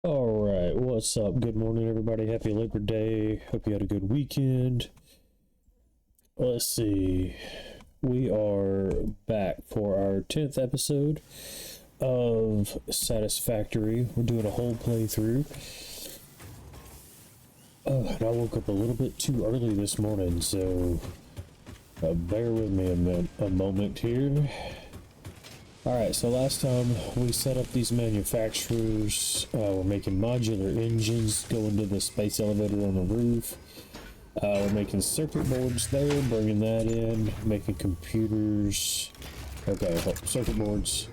All right, what's up? Good morning, everybody. Happy Labor Day. Hope you had a good weekend. Let's see. We are back for our 10th episode of Satisfactory. We're doing a whole playthrough. And I woke up a little bit too early this morning, so bear with me a moment here. Alright, so last time we set up these manufacturers. We're making modular engines, going to the space elevator on the roof. We're making circuit boards there, bringing that in, making computers. Okay, circuit boards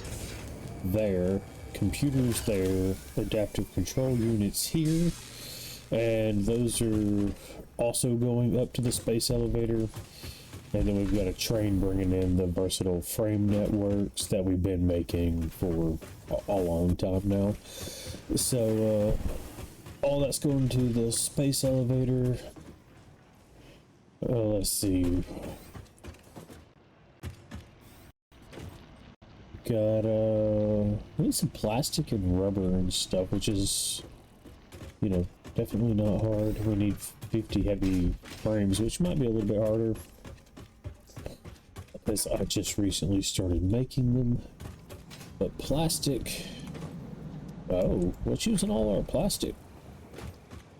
there, computers there, adaptive control units here, and those are also going up to the space elevator. And then we've got a train bringing in the versatile frame networks that we've been making for a long time now. So all that's going to the space elevator. Let's see. Got we need some plastic and rubber and stuff, which is, definitely not hard. We need 50 heavy frames, which might be a little bit harder, as I just recently started making them. But plastic, oh, what's using all our plastic?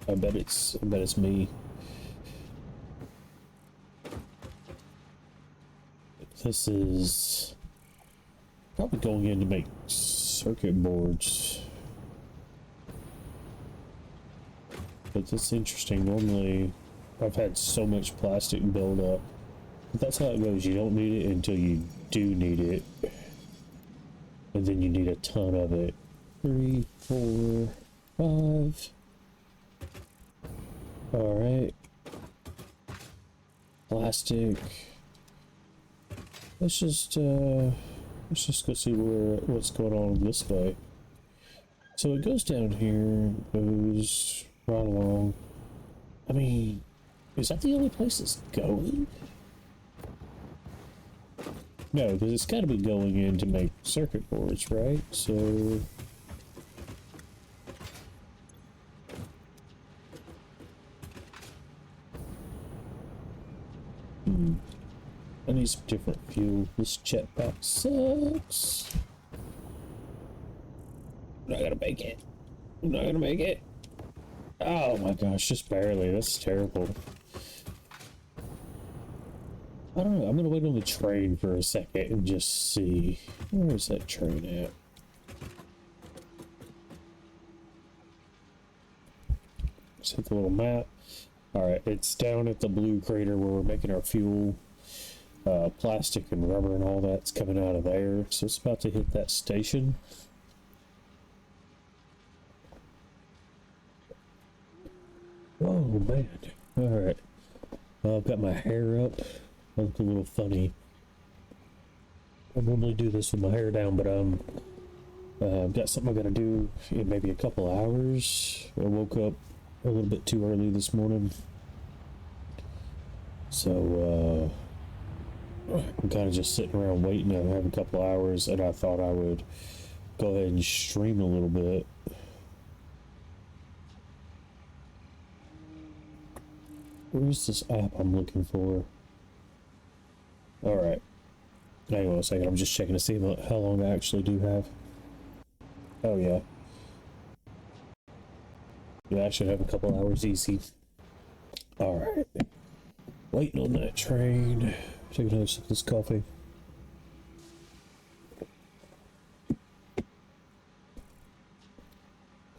I bet it's me. This is probably going in to make circuit boards. But that's interesting. Normally I've had so much plastic build up. But that's how it goes. You don't need it until you do need it. And then you need a ton of it. 3, 4, 5. Alright. Plastic. Let's just go see what's going on this way. So it goes down here, goes right along. I mean, is that the only place it's going? No, because it's got to be going in to make circuit boards, right? So I need some different fuel. This jetpack sucks. I'm not gonna make it. I'm not gonna make it. Oh my gosh, just barely. That's terrible. I don't know. I'm gonna wait on the train for a second and just see. Where's that train at? Let's hit the little map. Alright, it's down at the blue crater where we're making our fuel. Plastic and rubber and all that's coming out of there. So it's about to hit that station. Oh man. Alright. I've got my hair up. I look a little funny. I normally do this with my hair down, but I've got something I gotta do in maybe a couple hours. I woke up a little bit too early this morning. So I'm kind of just sitting around waiting to have a couple hours, and I thought I would go ahead and stream a little bit. Where's this app I'm looking for? Alright. Hang on a second, I'm just checking to see how long I actually do have. Oh yeah. Yeah, I should have a couple hours easy. Alright. Waiting on that train. Take another sip of this coffee.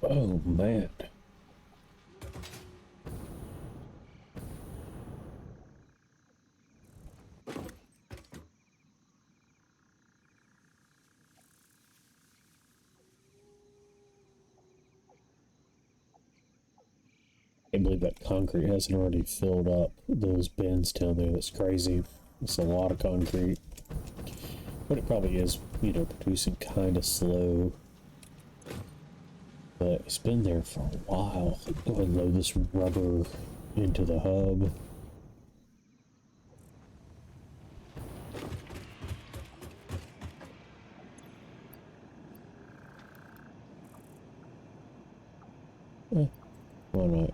Oh man. I can't believe that concrete hasn't already filled up those bins down there. That's crazy. It's a lot of concrete. But it probably is, producing kind of slow. But it's been there for a while. Go ahead and load this rubber into the hub. Why not?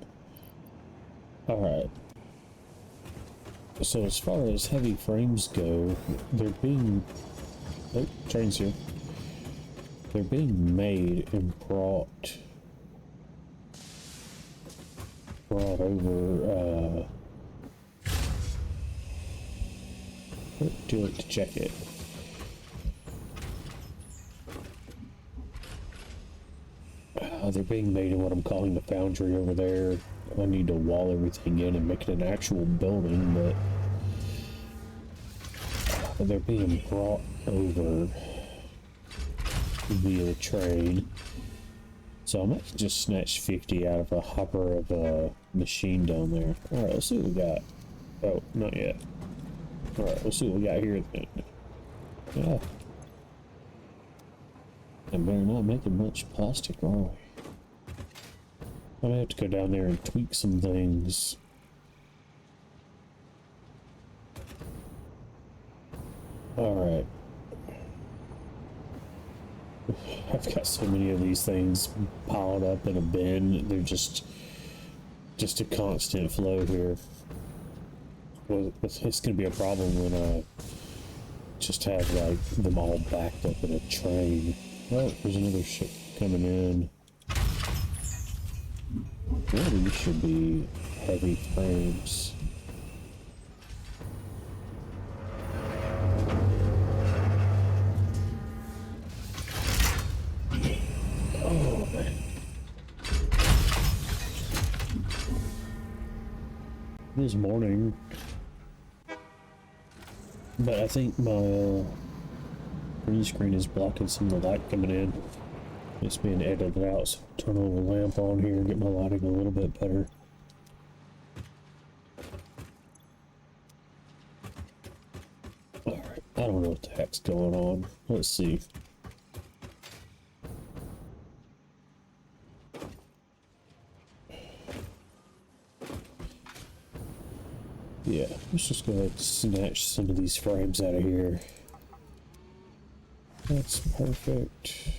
Alright. So as far as heavy frames go, they're being... Oh, train's here. They're being made and brought over, do it to check it. They're being made in what I'm calling the foundry over there. I need to wall everything in and make it an actual building, but they're being brought over via the train. So I might just snatch 50 out of a hopper of a machine down there. Alright, let's see what we got. Oh, not yet. Alright, let's see what we got here then. Yeah. I better not making much plastic, are we? I may have to go down there and tweak some things. Alright. I've got so many of these things piled up in a bin. They're just a constant flow here. Well, it's gonna be a problem when I just have like them all backed up in a train. Oh, there's another ship coming in. Well, these should be heavy frames. Oh man. This morning, but I think my green screen is blocking some of the light coming in. It's being edited out, so I'll turn a little lamp on here and get my lighting a little bit better. Alright, I don't know what the heck's going on. Let's see. Yeah, let's just go ahead and snatch some of these frames out of here. That's perfect.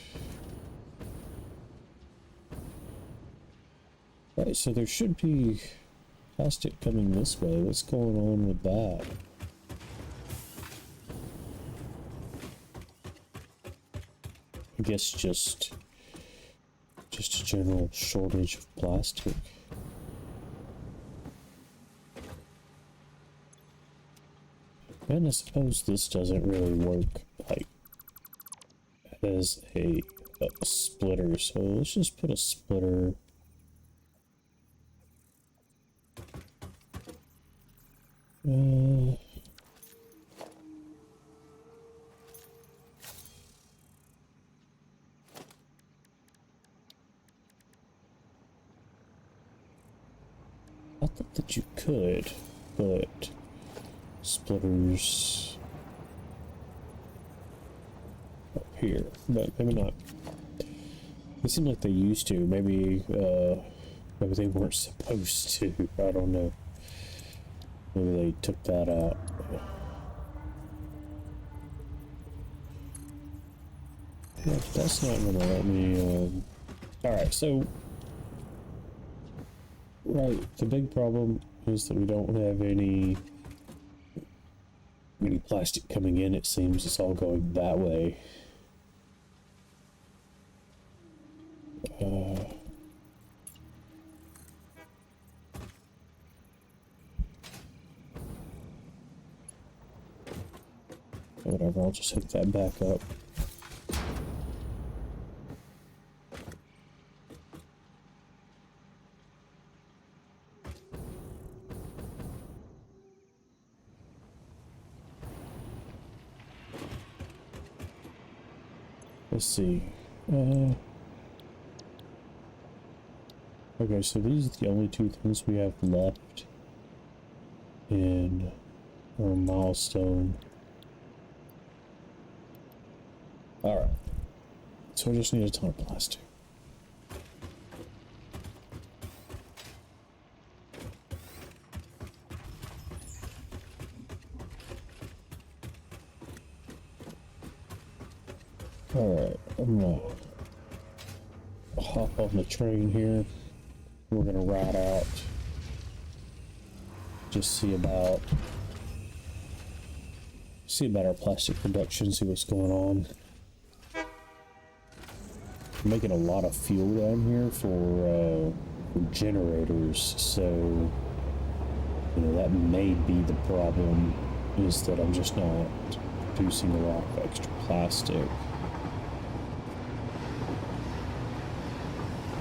Right, so there should be plastic coming this way. What's going on with that? I guess just a general shortage of plastic. And I suppose this doesn't really work like as a splitter, so let's just put a splitter. I thought that you could put splitters up here, but maybe not. It seemed like they used to. Maybe they weren't supposed to. I don't know. Maybe they took that out. Yeah, that's not gonna let me. Alright, so. Right, the big problem is that we don't have any plastic coming in. It seems it's all going that way. Whatever, I'll just hook that back up. Let's see. Okay, so these are the only two things we have left in our milestone. Alright. So we just need a ton of plastic. Alright, I'm gonna hop on the train here. we're gonna ride out, just see about our plastic production, see what's going on. I'm making a lot of fuel down here for generators, so you know that may be the problem, is that I'm just not producing a lot of extra plastic.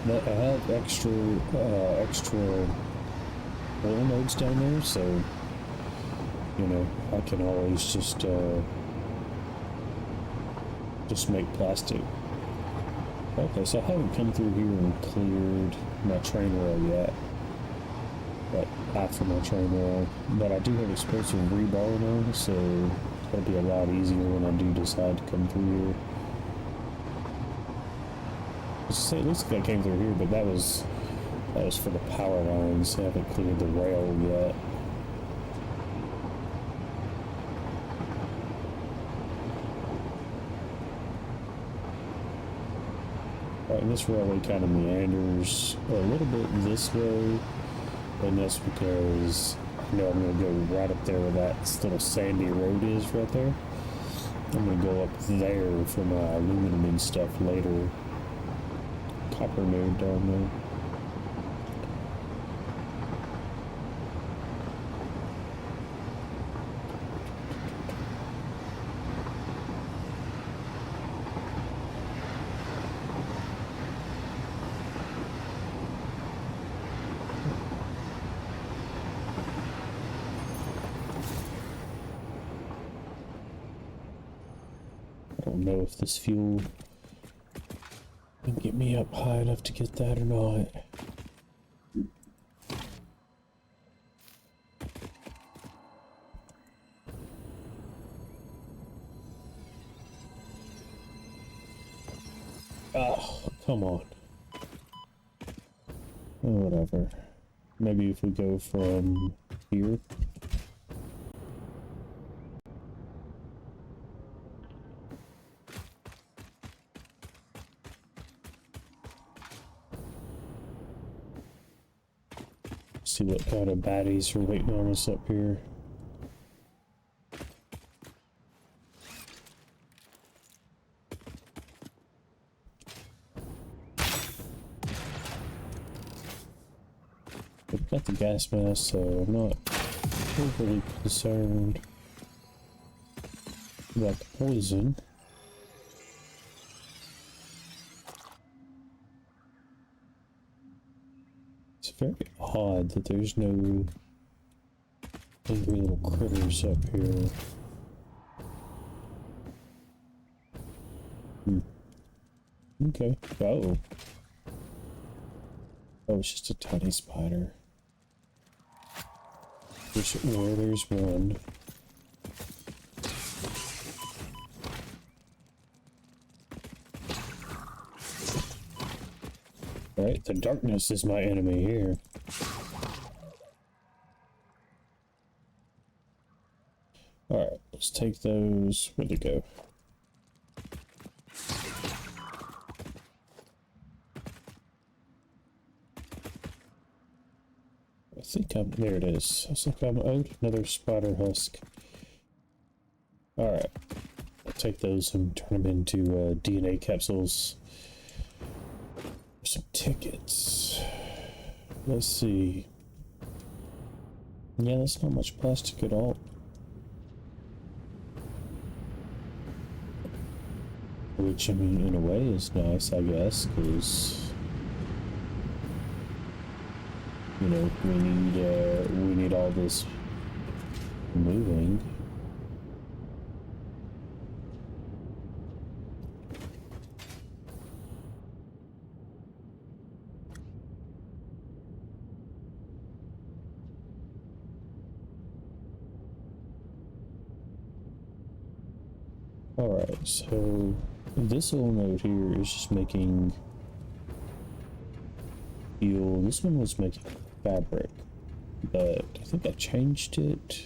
But I have extra oil nodes down there, so you know I can always just make plastic. Okay, so I haven't come through here and cleared my train rail yet, but after my train rail, but I do have explosive rebar now, so it'll be a lot easier when I do decide to come through here. It looks like I came through here, but that was for the power lines. I haven't cleared the rail yet. Alright, and this railway kind of meanders a little bit this way, and that's because I know I'm going to go right up there where that little sandy road is right there. I'm going to go up there for my aluminum and stuff later. Copper node down there. I don't know if this fuel can get me up high enough to get that or not. Oh, come on. Oh, whatever. Maybe if we go from here. See what kind of baddies are waiting on us up here. We've got the gas mask, so I'm not overly concerned about the poison. It's very odd that there's no angry little critters up here. Okay. Oh. Oh, it's just a tiny spider. There's one. Alright, the darkness is my enemy here. Alright, let's take those. Where'd they go? I think there it is. I think I'm out. Another spider husk. Alright, I'll take those and turn them into DNA capsules. Some tickets. Let's see. Yeah, that's not much plastic at all. Which, I mean, in a way is nice, I guess, because you know, we need all this moving. Alright, so this little node here is just making fuel. This one was making fabric, but I think I changed it.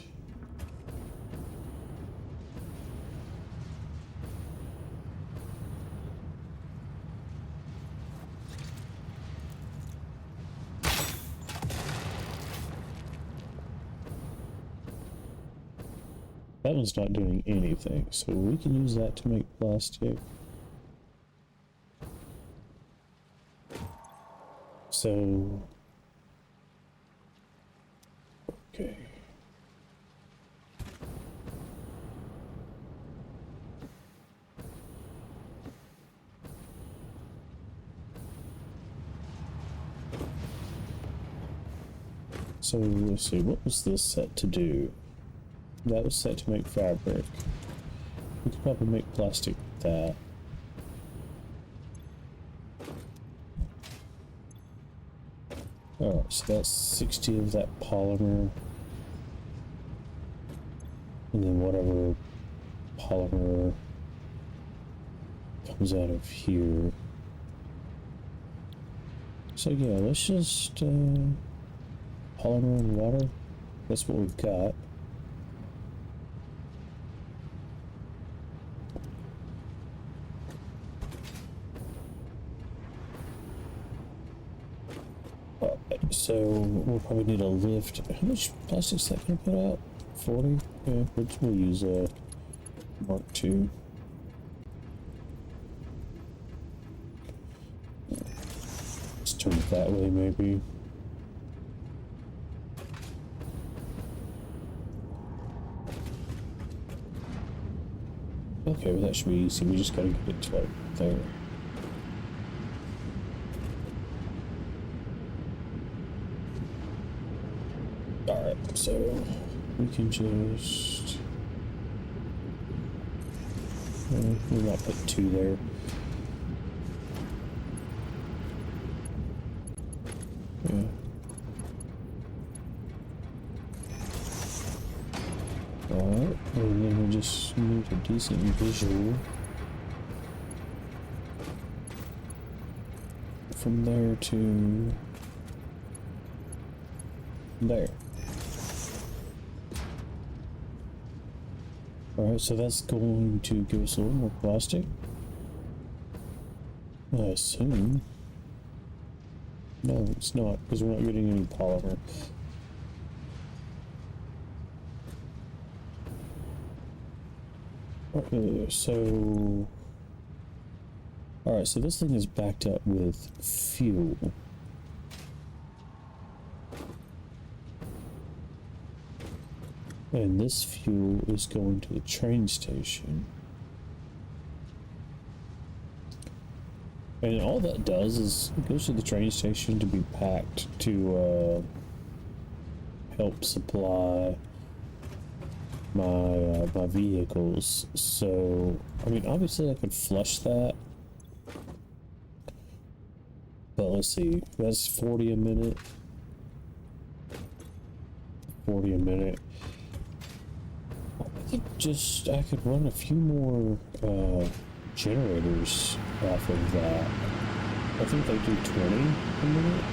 That one's not doing anything, so we can use that to make plastic. So, okay. So let's see, what was this set to do? That was set to make fabric. We could probably make plastic with that. Alright, so that's 60 of that polymer. And then whatever polymer comes out of here. So yeah, let's just polymer and water. That's what we've got. So we'll probably need a lift. How much plastic is that going to put out? 40? Yeah, we'll use a Mark II. Let's turn it that way, maybe. Okay, well that should be easy. We just gotta get it to like there. Alright, so we can just we'll not put 2 there. Yeah. Alright, and then we just need a decent visual from there to there. Alright, so that's going to give us a little more plastic, I assume. No, it's not, because we're not getting any polymer. So... Alright, so this thing is backed up with fuel. And this fuel is going to the train station. And all that does is it goes to the train station to be packed to help supply my vehicles. So, I mean, obviously I could flush that. But let's see, that's 40 a minute. 40 a minute. I could run a few more generators off of that. I think they do 20 a minute.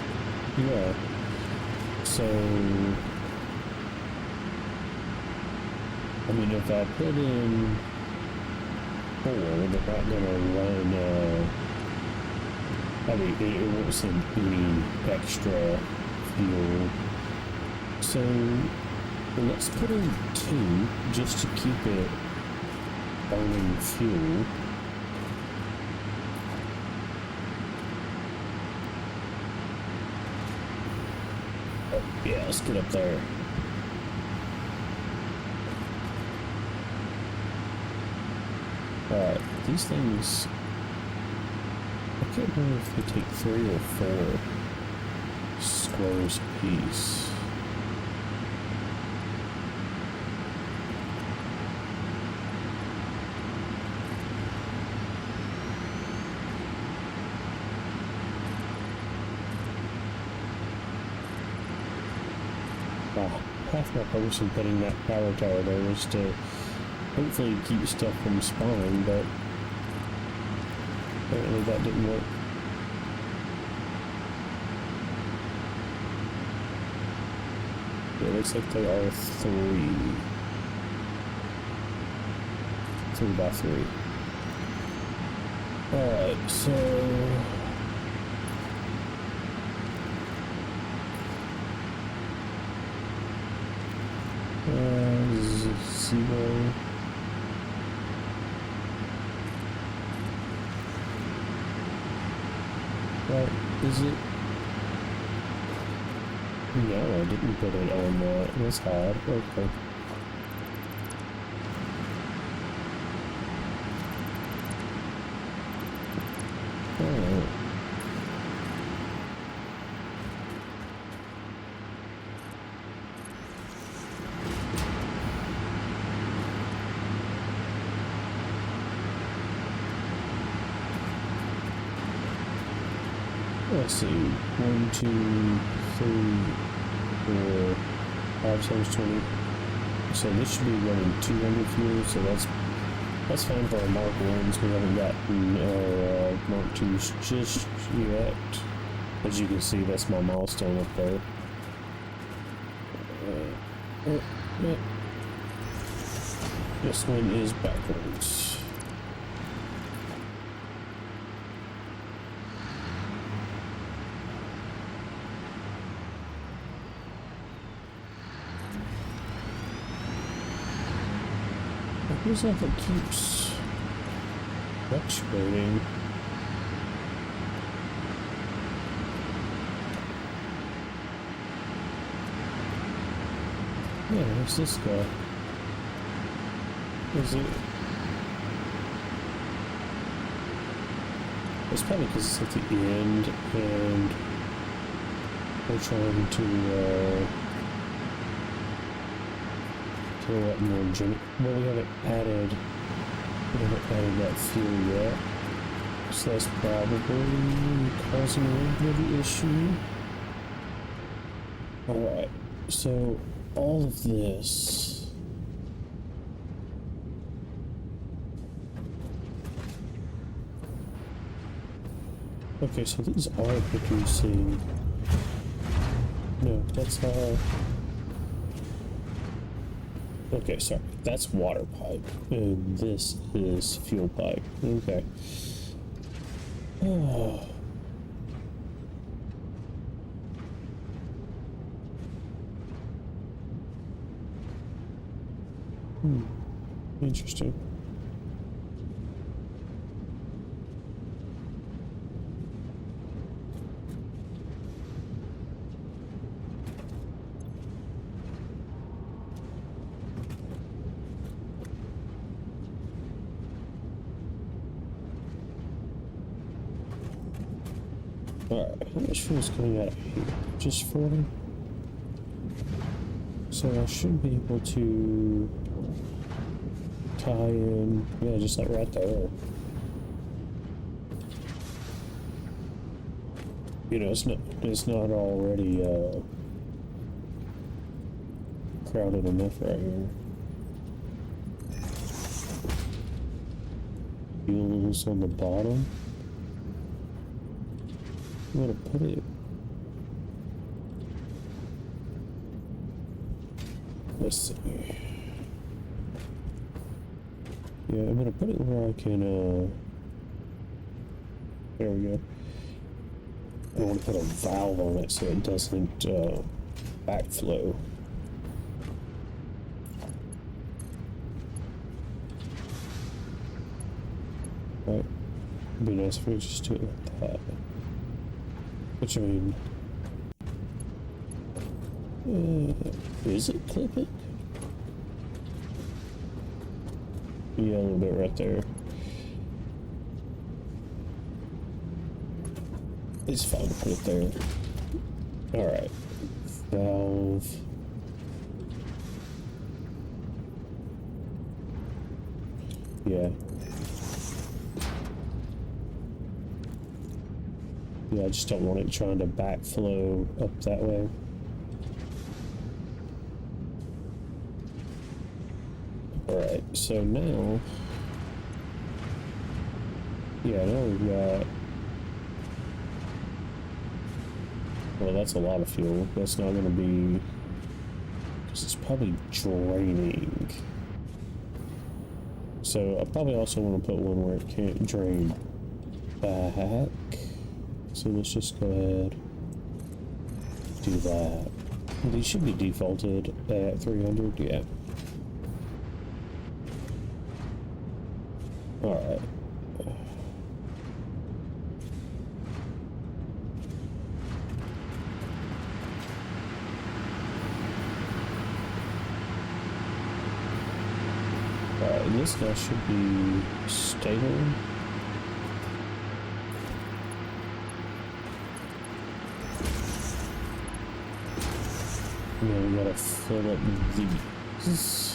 Yeah. So, I mean, if I put in 4, they're not gonna run. I mean, it won't send any extra fuel. So. Well, let's put in 2 just to keep it burning fuel. Oh, yeah, let's get up there. Alright, these things... I can't remember if they take 3 or 4 squares apiece. Half my purpose of putting that power tower there was to hopefully keep stuff from spawning, but apparently that didn't work. It looks like they are 3 by 3. Alright, so... zero. Right, is it? No, I didn't put it on that. That's odd. Okay. Alright. Let's see. 1, 2, 3, 4, 5 times 20. So this should be running 200 fuel, so that's fine for our Mark 1s. We haven't gotten our Mark 2s just yet. As you can see, that's my milestone up there. This one is backwards. It feels like it keeps fluctuating. Yeah, where's this guy? Is it? It's probably because it's at the end and we're trying to fill up more gen. Well, we haven't added that fuel yet, so that's probably causing a little bit of the issue. All right, so all of this. Okay, so these are producing. No, that's okay, sorry. That's water pipe, and this is fuel pipe. Okay. Oh. Interesting. Alright, how much fuel is coming out of here? Just 40? So I should be able to tie in, yeah, just like right there. You know, it's not already crowded enough right here. Fuels on the bottom. I'm gonna put it. Let's see. Yeah, I'm gonna put it where I can, there we go. I want to put a valve on it so it doesn't, backflow. Right. It'd be nice if we just do it like that. Which, I mean, is it clipping? Yeah, a little bit right there. It's fine to put it there. Alright. Valve. Yeah. Yeah, I just don't want it trying to backflow up that way. Alright, so now... Yeah, now we've got... Well, that's a lot of fuel. That's not going to be... Because it's probably draining. So I probably also want to put one where it can't drain back. So let's just go ahead, do that. These should be defaulted at 300, yeah. Alright. Alright, this guy should be stable. Yeah, we gotta fill up these.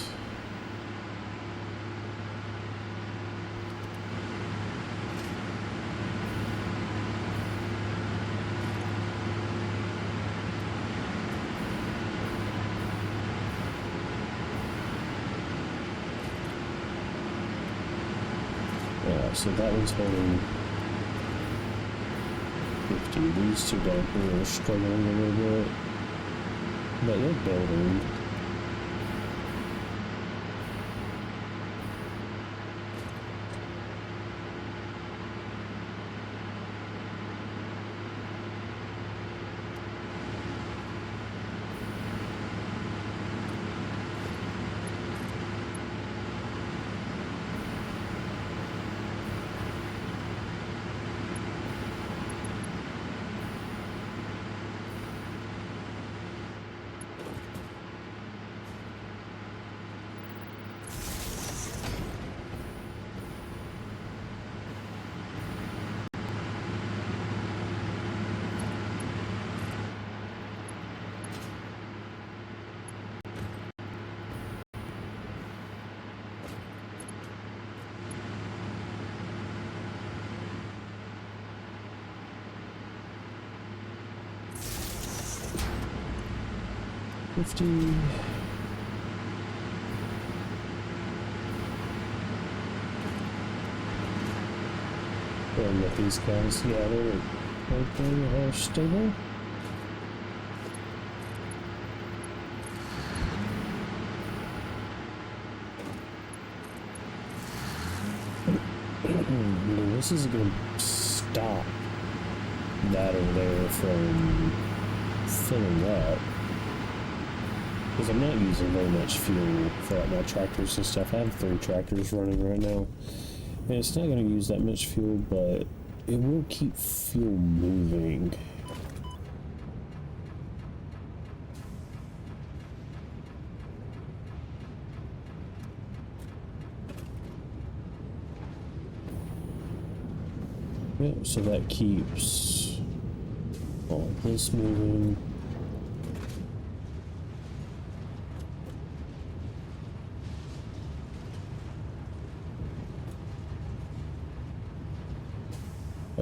Yeah, so that one's holding 50. These two down here are struggling a little bit. But they're building. And with these guys, yeah, they are stable. This is going to stop that over there from filling up. Because I'm not using very much fuel for like my tractors and stuff. I have 3 tractors running right now. And it's not going to use that much fuel, but it will keep fuel moving. Yep, so that keeps all this moving.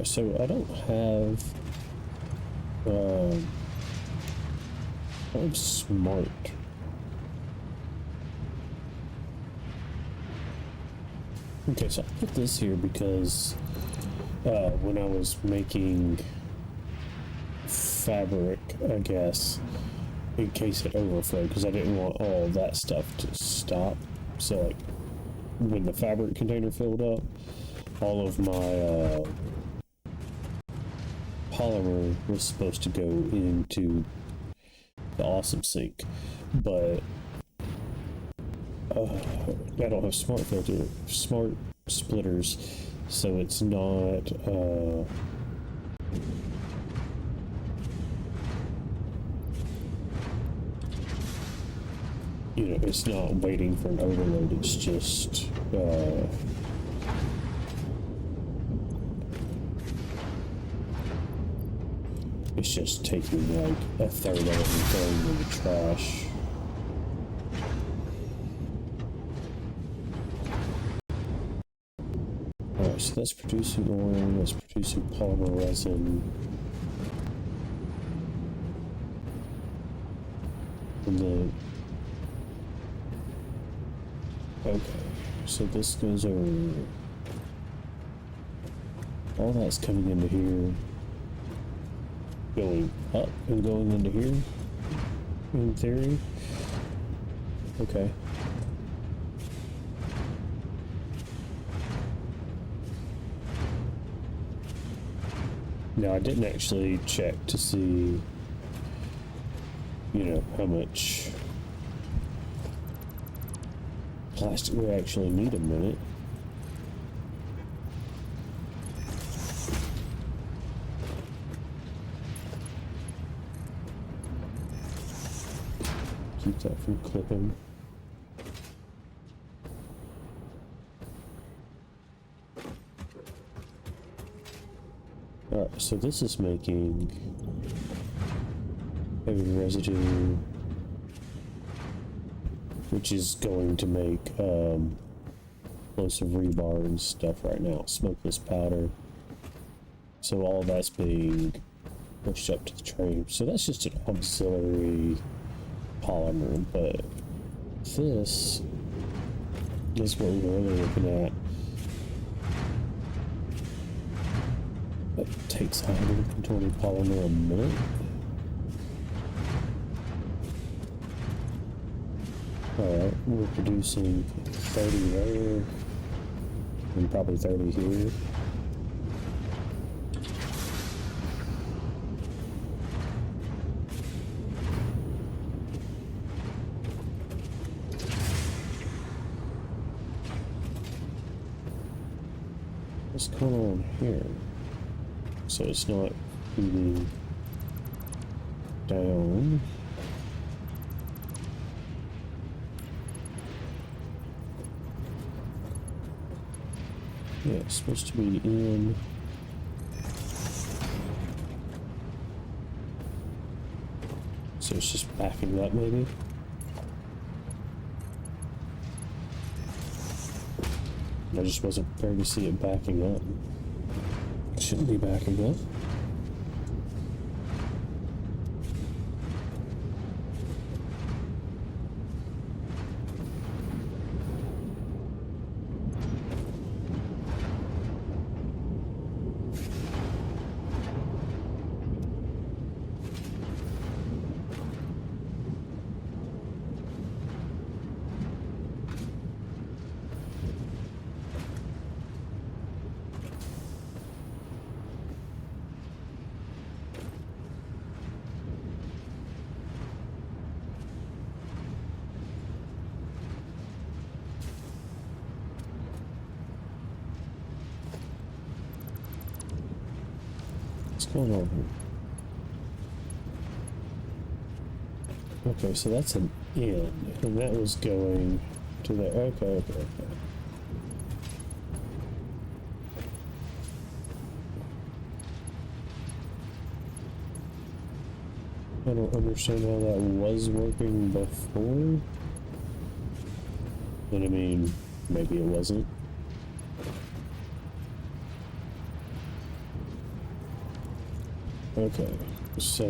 So I don't have smart. Okay, so I put this here because when I was making fabric, I guess, in case it overflowed, because I didn't want all that stuff to stop. So like when the fabric container filled up, all of my polymer was supposed to go into the awesome sink, but I don't have smart splitters, so it's not you know, it's not waiting for an overload, it's just it's just taking like a third of it and throwing it in the trash. Alright, so that's producing oil, that's producing polymer resin. And then... okay, so this goes over... all that's coming into here. Going up and going into here, in theory. Okay. Now I didn't actually check to see, you know, how much plastic we actually need a minute. keep that from clipping. Alright, so this is making heavy residue, which is going to make explosive rebar and stuff right now. Smokeless powder. So all that's being pushed up to the train. So that's just an auxiliary polymer, but this is what we're really looking at. That takes 120 polymer a minute. Alright, we're producing 30 there, and probably 30 here. What's going on here? So it's not feeding down. Yeah, it's supposed to be in. So it's just backing up, maybe? I just wasn't prepared to see it backing up. It shouldn't be backing up. What's going on here? Okay, so that's an in, and that was going to the. Okay. I don't understand how that was working before. But I mean, maybe it wasn't. Okay, so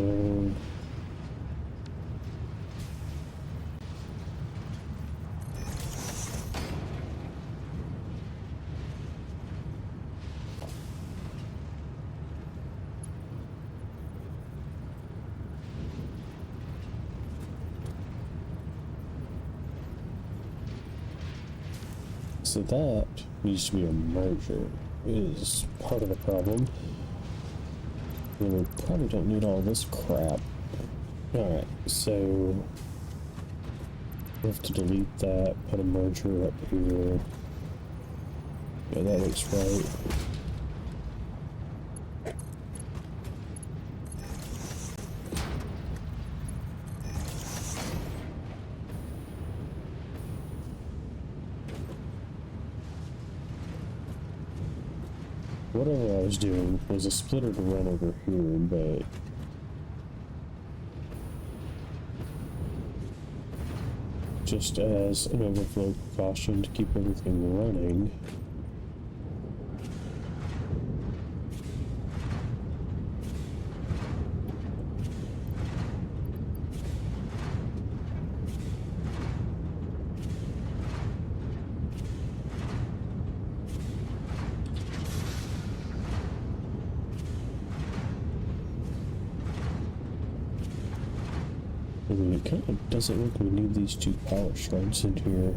that needs to be a merger, is part of the problem. And we probably don't need all this crap. Alright, so we have to delete that, put a merger up here. Yeah, that looks right. Whatever I was doing was a splitter to run over here, but just as an overflow precaution to keep everything running. I mean, it kind of doesn't look like we need these two power shards in here.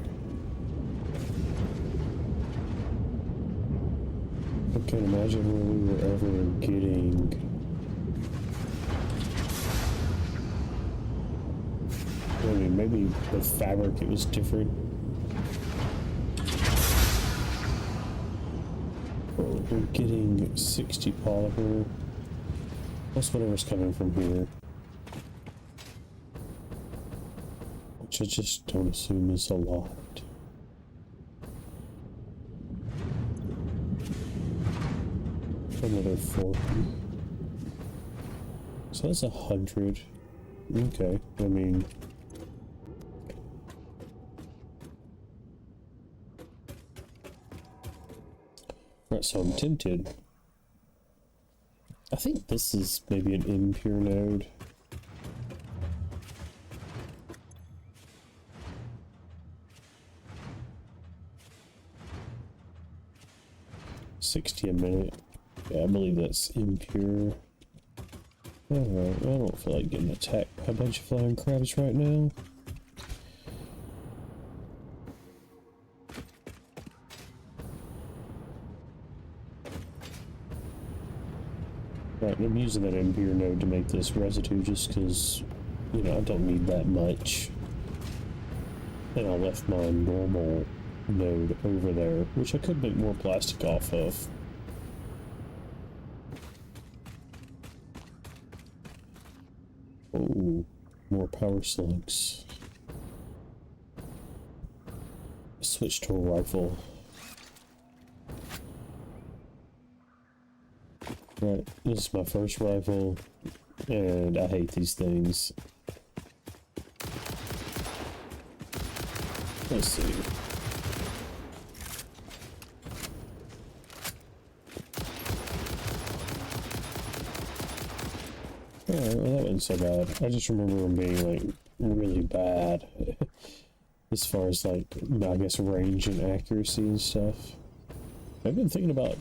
I can't imagine where we were ever getting... I mean, maybe the fabric, it was different. Oh, we're getting 60 polymer. Plus whatever's coming from here. which I just don't assume is a lot. Another 40. So that's 100. Okay, I mean... Right, so I'm tempted. I think this is maybe an impure node. $60 a minute. Yeah, I believe that's impure. Alright, I don't feel like getting attacked by a bunch of flying crabs right now. Right, I'm using that impure node to make this residue just because, you know, I don't need that much. And I left my normal node over there, which I could make more plastic off of. Oh, more power slugs. Switch to a rifle. Right, this is my first rifle, and I hate these things. Let's see. Alright, well that wasn't so bad. I just remember them being, like, really bad. As far as, like, I guess, range and accuracy and stuff. I've been thinking about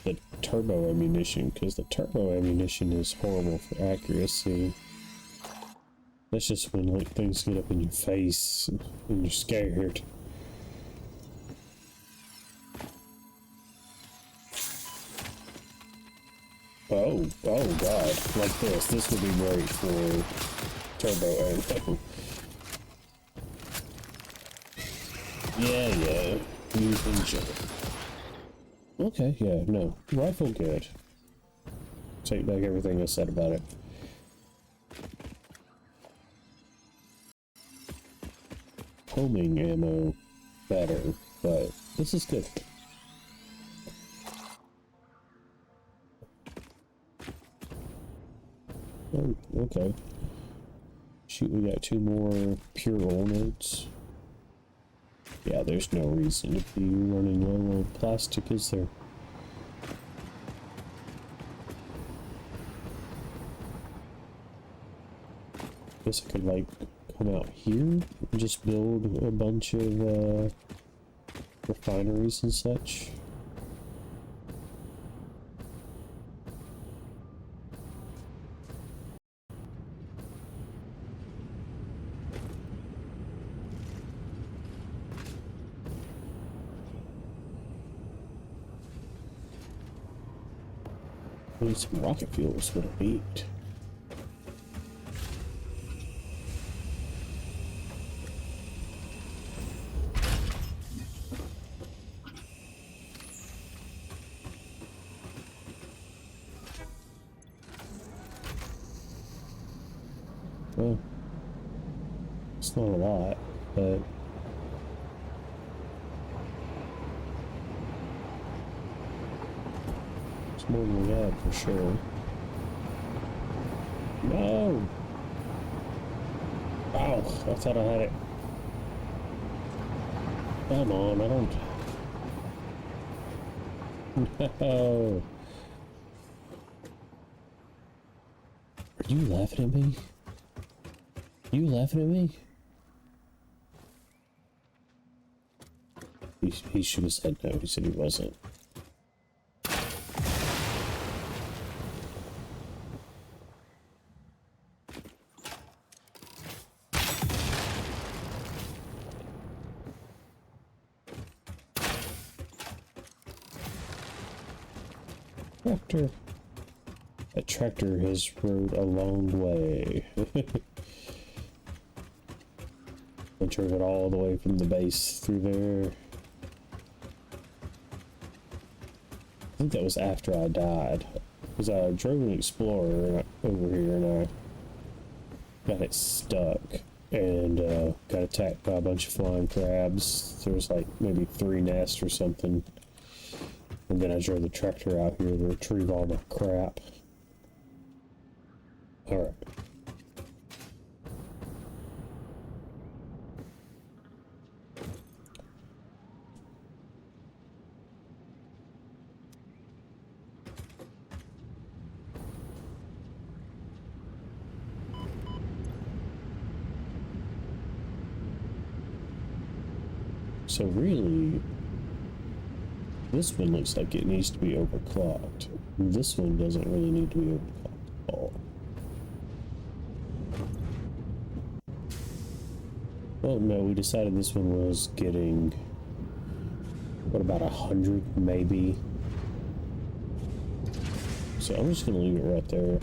the turbo ammunition, because the turbo ammunition is horrible for accuracy. That's just when, like, things get up in your face and you're scared. Oh god, like this. This would be great for turbo ammo. Yeah, you enjoy it. Okay, yeah, no. Rifle good. Take back everything I said about it. Homing ammo better, but this is good. Oh, okay. Shoot, we got 2 more pure ore nodes. Yeah, there's no reason to be running low on plastic, is there? Guess I could, like, come out here and just build a bunch of refineries and such. I need some rocket fuel is what I need. Well, it's not a lot, but it's more than we had for sure. No! Ow, I thought I had it. Come on, I don't... No! Are you laughing at me? You laughing at me? He should have said no. He said he wasn't. Tractor. That tractor has rode a long way. I drove it all the way from the base through there. I think that was after I died. Because I drove an Explorer over here and I got it stuck. and got attacked by a bunch of flying crabs. There was like maybe 3 nests or something. And then I drove the tractor out here to retrieve all my crap. Alright. So really, this one looks like it needs to be overclocked. This one doesn't really need to be overclocked at all. Well, no, we decided this one was getting, what, about 100 maybe? So I'm just gonna leave it right there.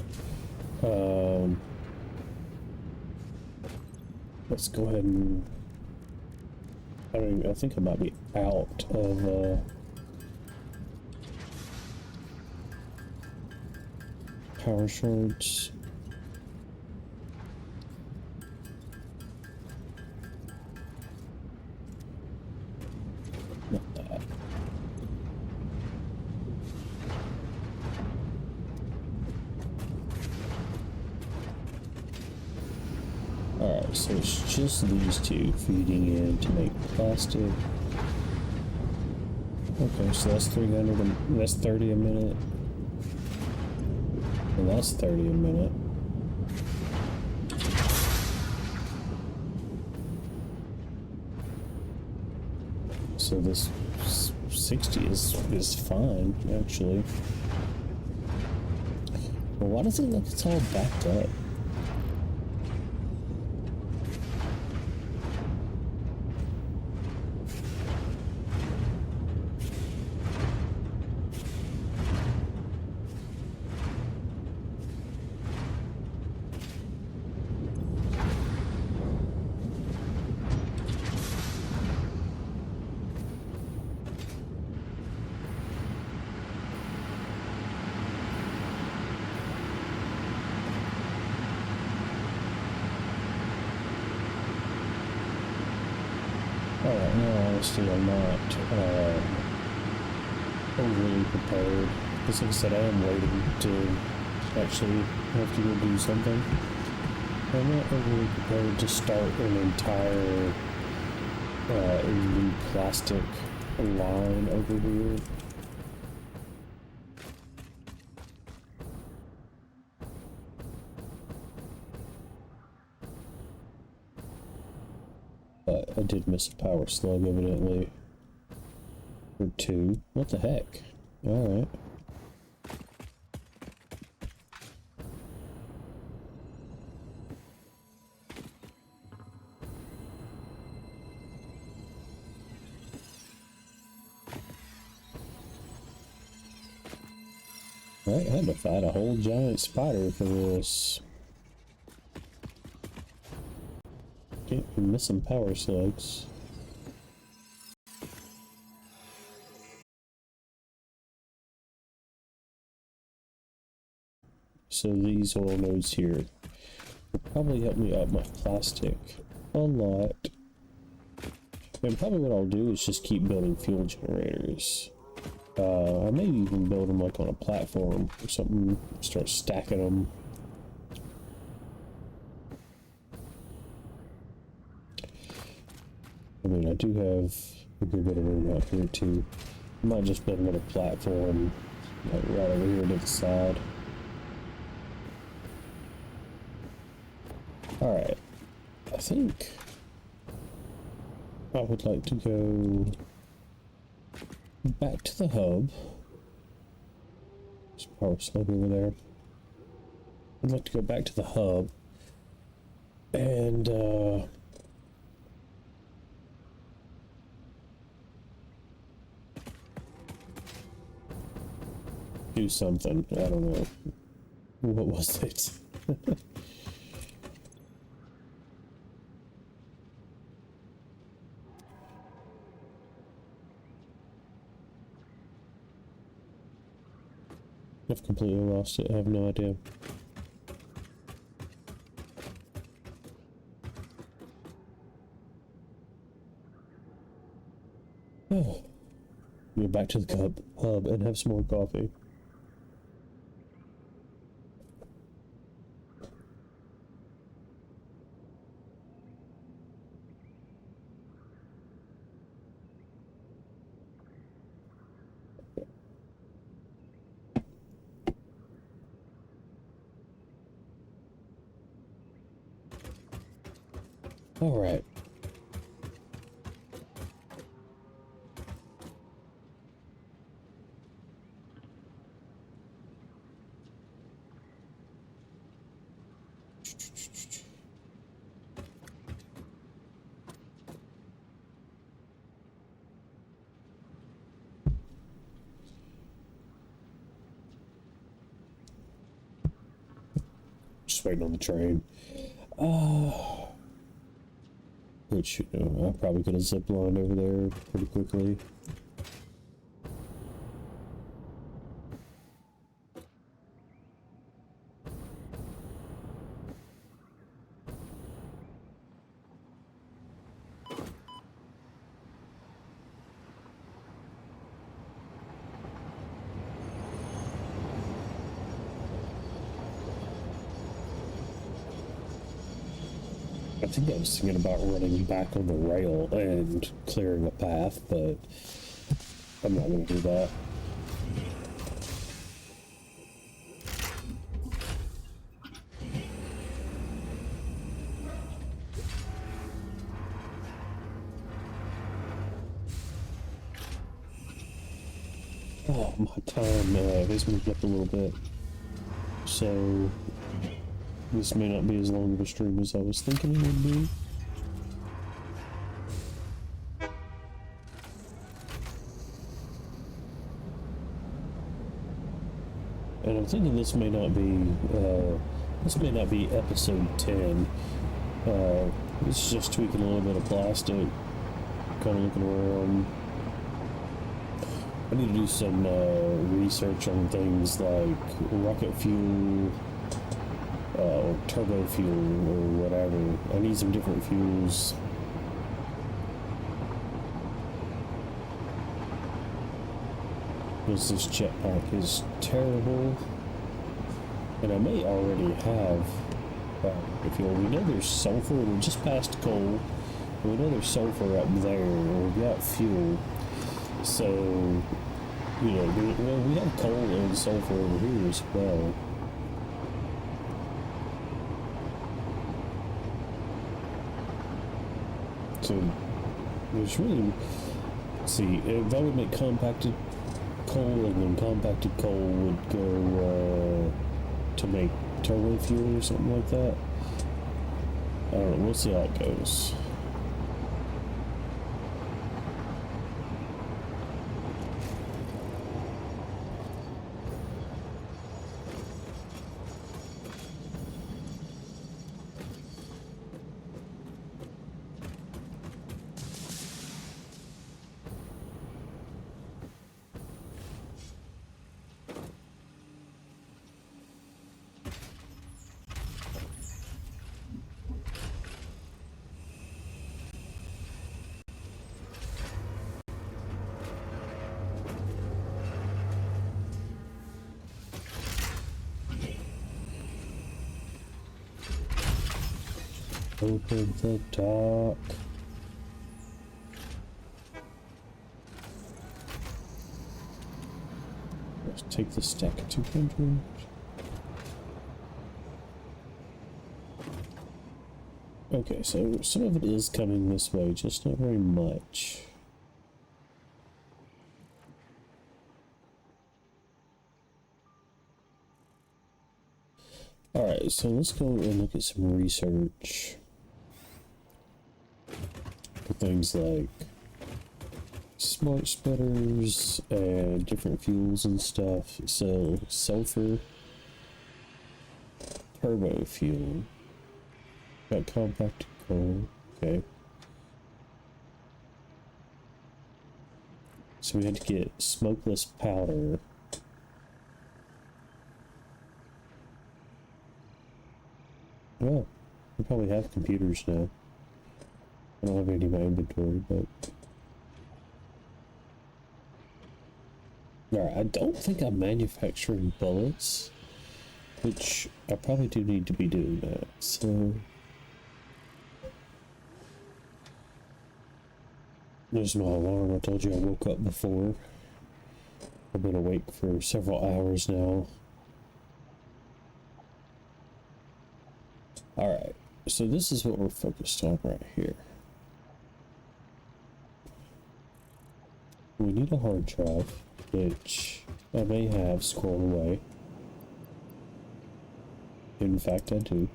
Let's go ahead and, I mean, I think I might be out of power shards. Not that. Alright, so it's just these two feeding in to make plastic. Okay, so that's 300, that's 30 a minute. And that's 30 a minute. So this 60 is fine, actually. Well, why does it look it's all backed up? Alright, no, honestly, I'm not overly prepared. Because like I said, I am waiting to actually have to go do something. I'm not overly prepared to start an entire new plastic line over here. But I did miss a power slug, evidently. Or 2. What the heck? Alright. Alright, I had to fight a whole giant spider for this. Can't be missing power slugs. So these oil nodes here will probably help me up my plastic a lot. And probably what I'll do is just keep building fuel generators. I may even build them like on a platform or something, start stacking them. I mean, I do have a good bit of room out here too. I might just build another platform like right over here to the side. Alright, I think I would like to go back to the hub. There's a power slug over there. I'd like to go back to the hub and do something. I don't know. What was it? I've completely lost it. I have no idea. Oh, go back to the hub and have some more coffee. All right. Just waiting on the train. Which, you know, I probably could have ziplined over there pretty quickly. I think I was thinking about running back on the rail and clearing a path, but I'm not going to do that. Oh, my time has moved up a little bit, so this may not be as long of a stream as I was thinking it would be. And I'm thinking this may not be episode 10. It's just tweaking a little bit of plastic, kind of looking around. I need to do some research on things like rocket fuel, turbo fuel, or whatever. I need some different fuels. Because this jetpack is terrible. And I may already have fuel. We know there's sulfur. We're just past coal. We know there's sulfur up there. We've got fuel. So, you know, we have coal and sulfur over here as well. So, there's really, let's see, if I would make compacted coal, and then compacted coal would go to make turbo fuel or something like that. I don't know, we'll see how it goes. Open the dock. Let's take the stack of 200. Okay, so some of it is coming this way, just not very much. Alright, so let's go and look at some research. For things like smart spreaders and different fuels and stuff. So, sulfur, turbo fuel, got compacted coal, okay. So we had to get smokeless powder. Well, we probably have computers now. I don't have any in my inventory, but Alright, I don't think I'm manufacturing bullets, which I probably do need to be doing that, so... There's my alarm. I told you I woke up before. I've been awake for several hours now. Alright, so this is what we're focused on right here. We need a hard drive, which I may have squirreled away. In fact, I do.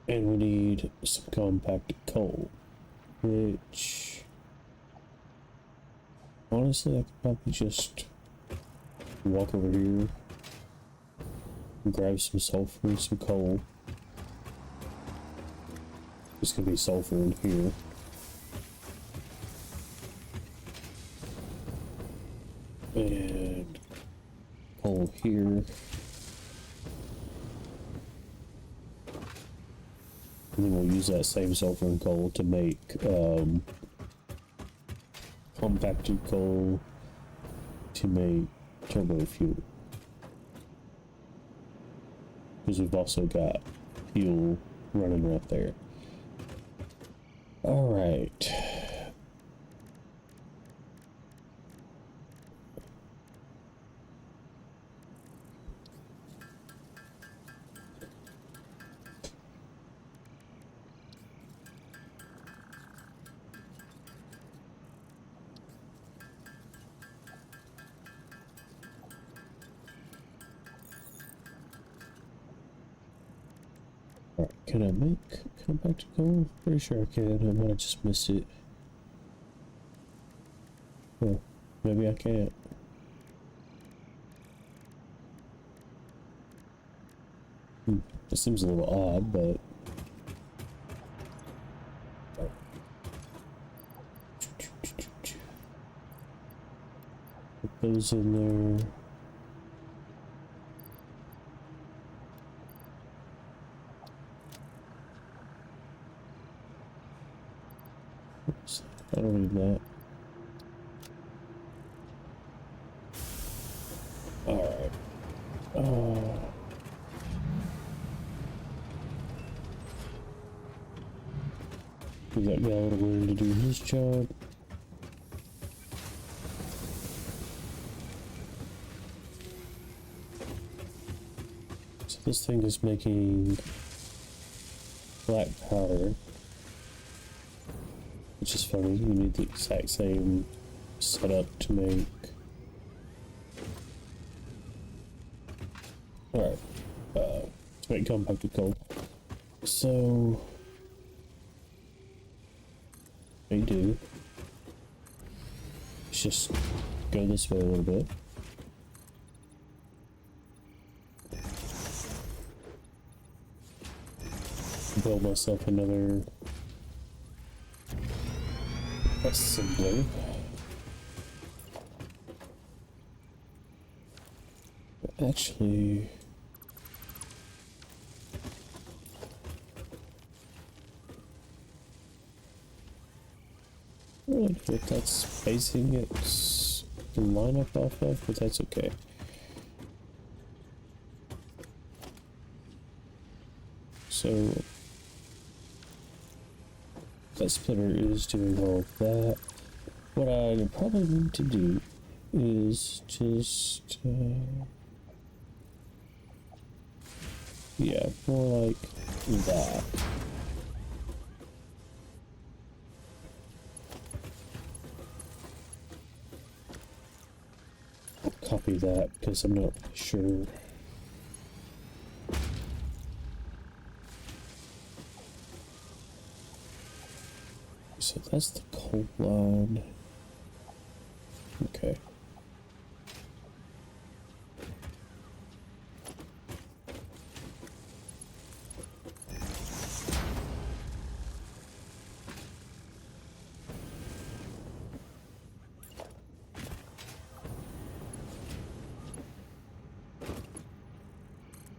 And we need some compacted coal, which honestly I could probably just walk over here and grab some sulfur and some coal. There's gonna be sulfur in here. And coal here. And then we'll use that same sulfur and coal to make compacted coal to make turbo fuel. Because we've also got fuel running right there. Alright. Can I make compacted coal? Pretty sure I can. I might have just missed it. Well, maybe I can't. That seems a little odd, but... Put those in there. Oops, I don't need that. Alright. We got guy over to do his job. So this thing is making black powder. Which is funny, you need the exact same setup to make. Alright, to make compacted coal. So, what you do is just go this way a little bit. Build myself another assembler. Actually, I don't know if that's spacing it's the line up off of, but that's okay. So that splitter is doing all of that. What I probably need to do is just yeah, more like that. I'll copy that because I'm not really sure. So that's the coal line. Okay.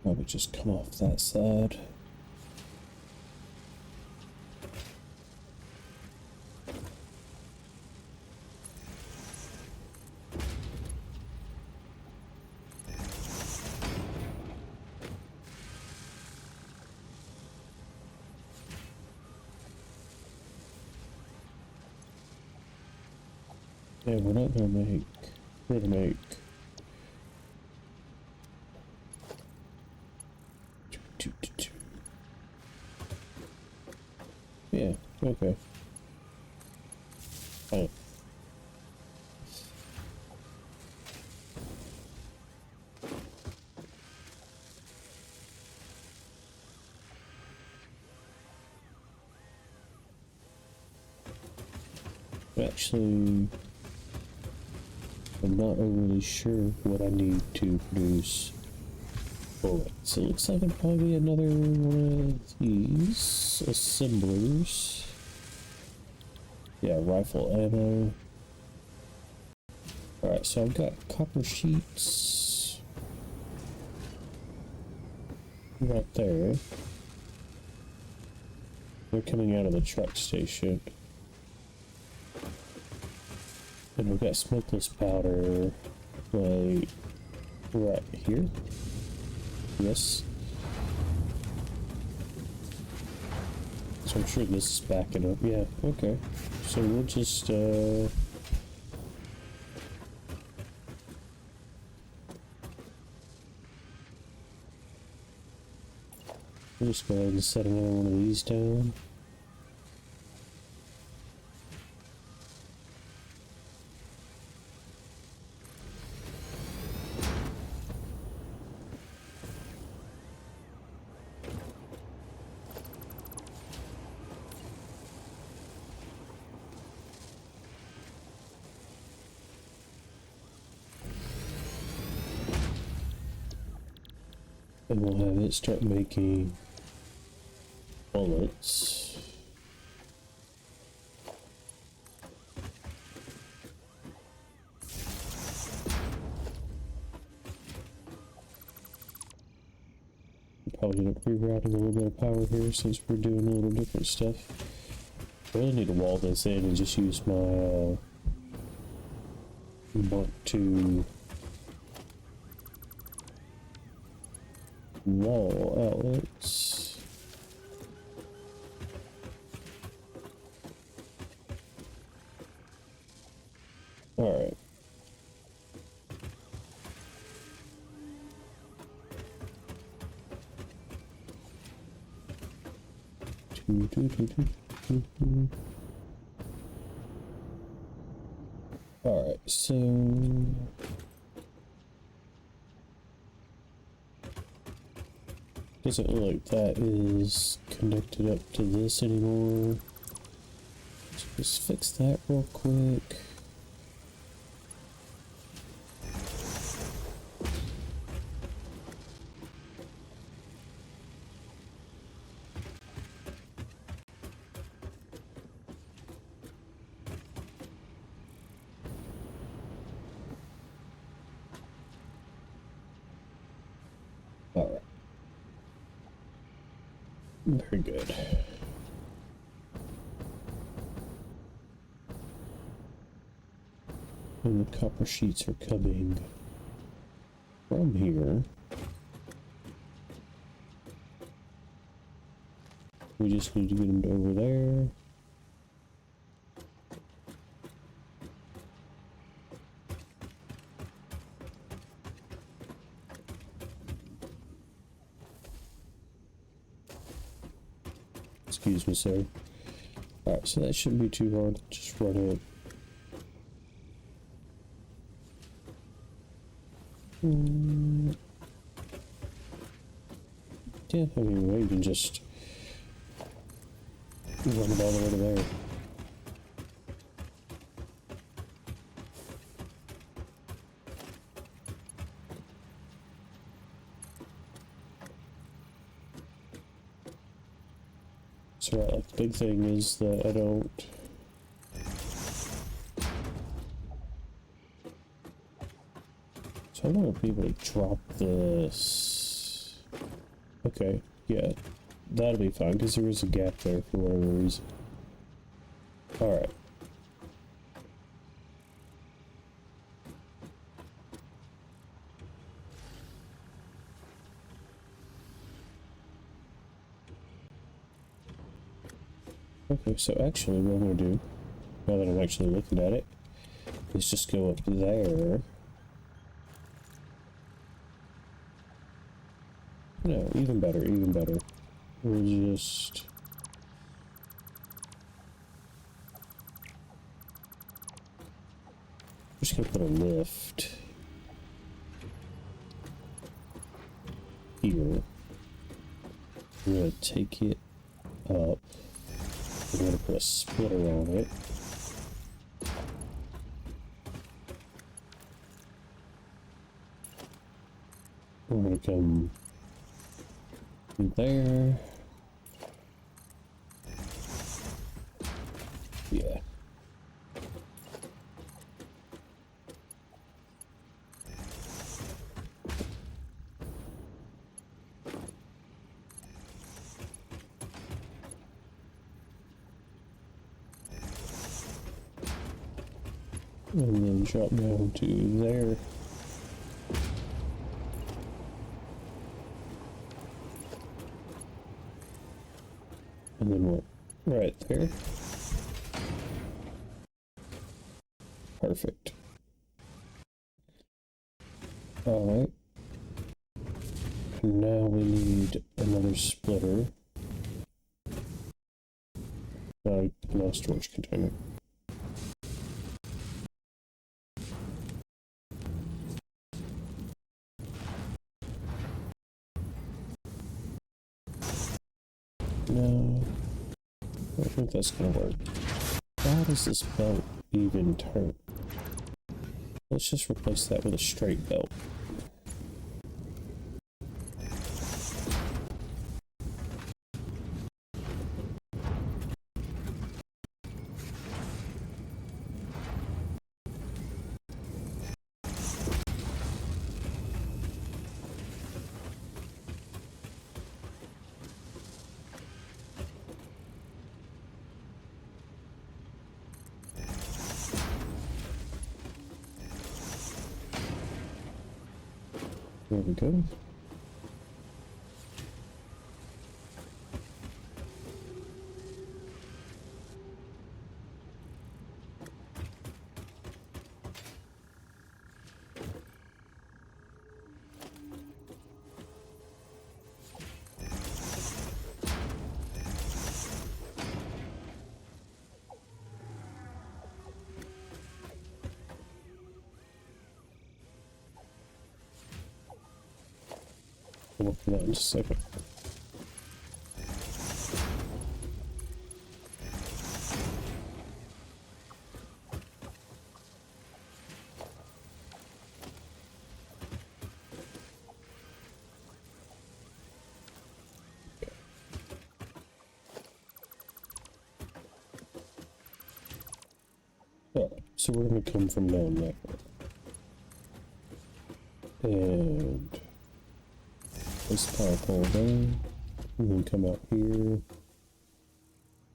Probably just come off that side. And we're not gonna make, we're gonna make two. Yeah, okay. Fine. Actually, I'm not overly sure what I need to produce bullets. It looks like it'll probably be another one of these assemblers. Yeah, rifle ammo. Alright, so I've got copper sheets right there. They're coming out of the truck station. And we've got smokeless powder, like, right here. Yes. So I'm sure this is backing up. Yeah, okay. So we'll just, we'll just go ahead and set another one of these down. And we'll have it start making bullets. Probably end up rerouting a little bit of power here since we're doing a little different stuff. I really need to wall this in and just use my Mark II wall outlets. Alright. Alright, so doesn't look like that is connected up to this anymore. So just fix that real quick. Alright. Very good. And the copper sheets are coming from here. We just need to get them over there. Excuse me, sir. Alright, so that shouldn't be too hard. Just run it. Yeah, I mean, we can just run it all the way to there. So like, the big thing is that I don't... So I want to be able to drop this... Okay, yeah, that'll be fine, because there is a gap there for whatever reason. Alright. Okay, so actually what I'm going to do, now that I'm actually looking at it, Let's just go up there. No, even better, even better. We'll just... Just gonna put a lift here. We're gonna take it up. We're gonna put a splitter on it. We're gonna come there. Yeah. And then drop down to there. And then we're right there. Perfect. Alright. Now we need another splitter. No storage container. No, I don't think that's gonna work. How does this belt even turn? Let's just replace that with a straight belt. There we go. We'll look for that in just a second. So we're going to come from down there. And place the power pole there. And then come out here.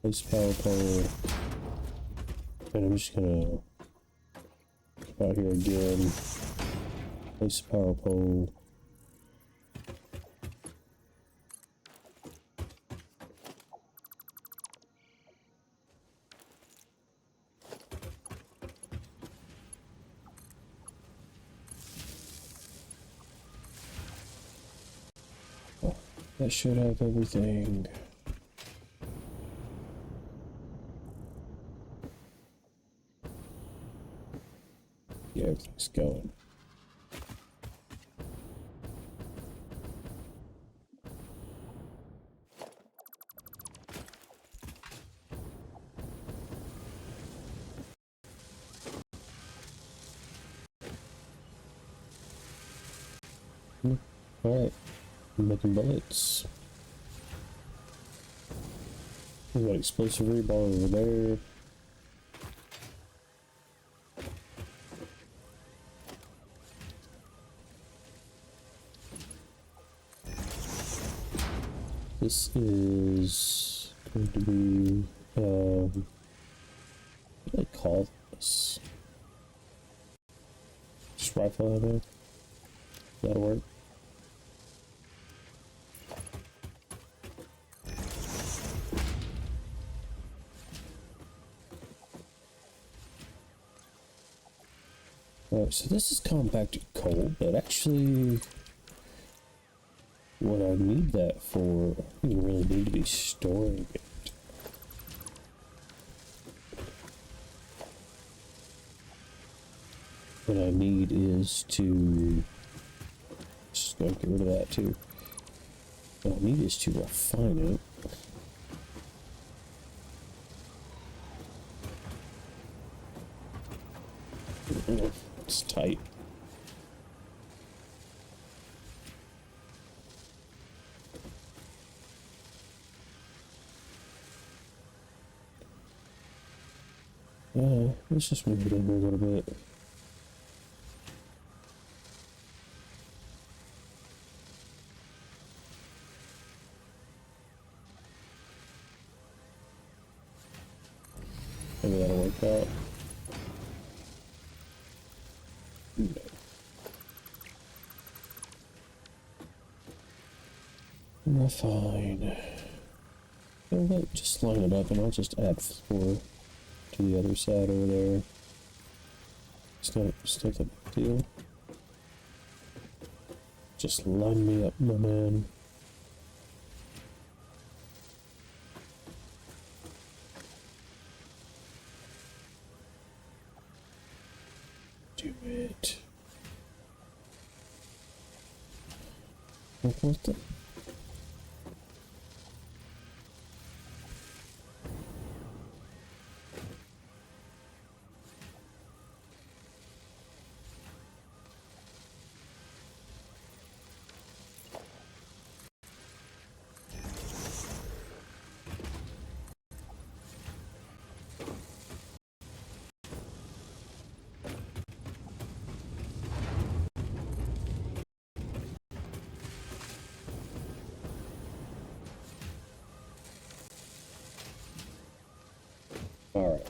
Place the power pole. And I'm just going to come out here again. Place the power pole. That should have everything. Yeah, everything's going. Alright. I'm making bullets. We got explosive rebar over there. This is going to be what do I call this? Just rifle ammo. That'll work. Alright, so this is compacted coal, but actually what I need that for, you really need to be storing it. What I need is to, just gonna get rid of that too. What I need is to refine it. It's tight. Let's just move it over a little bit. Maybe that'll work out. No. Fine. Just line it up and I'll just add 4 to the other side over there. It's not a big deal. Just line me up, my man. Do it. What the? All right.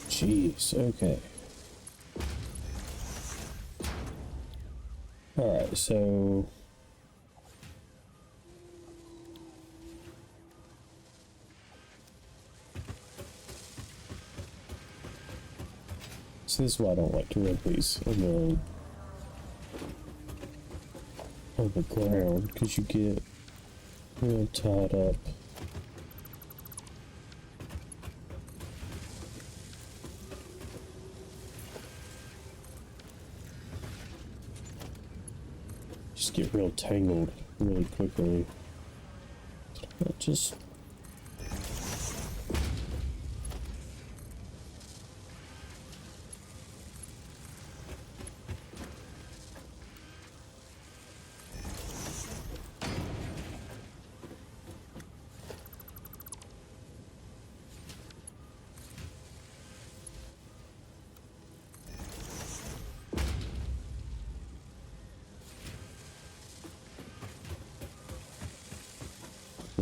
Jeez, okay. All right, so this is why I don't like to run these on the ground, because you get real tied up. Just get real tangled really quickly. Just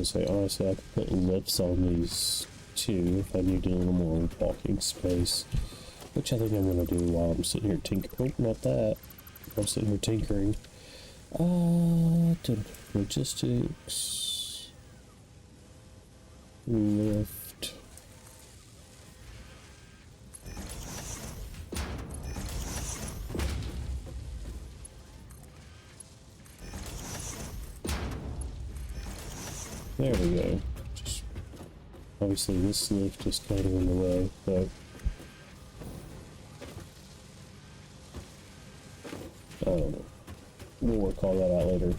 say, honestly, I could put lifts on these too if I needed a little more walking space, which I think I'm gonna do while I'm sitting here tinkering. Oh, not that. I'm sitting here tinkering. Logistics. Lift. There we go. Just obviously this lift is kind of in the way, but I don't know. We'll work all that out later.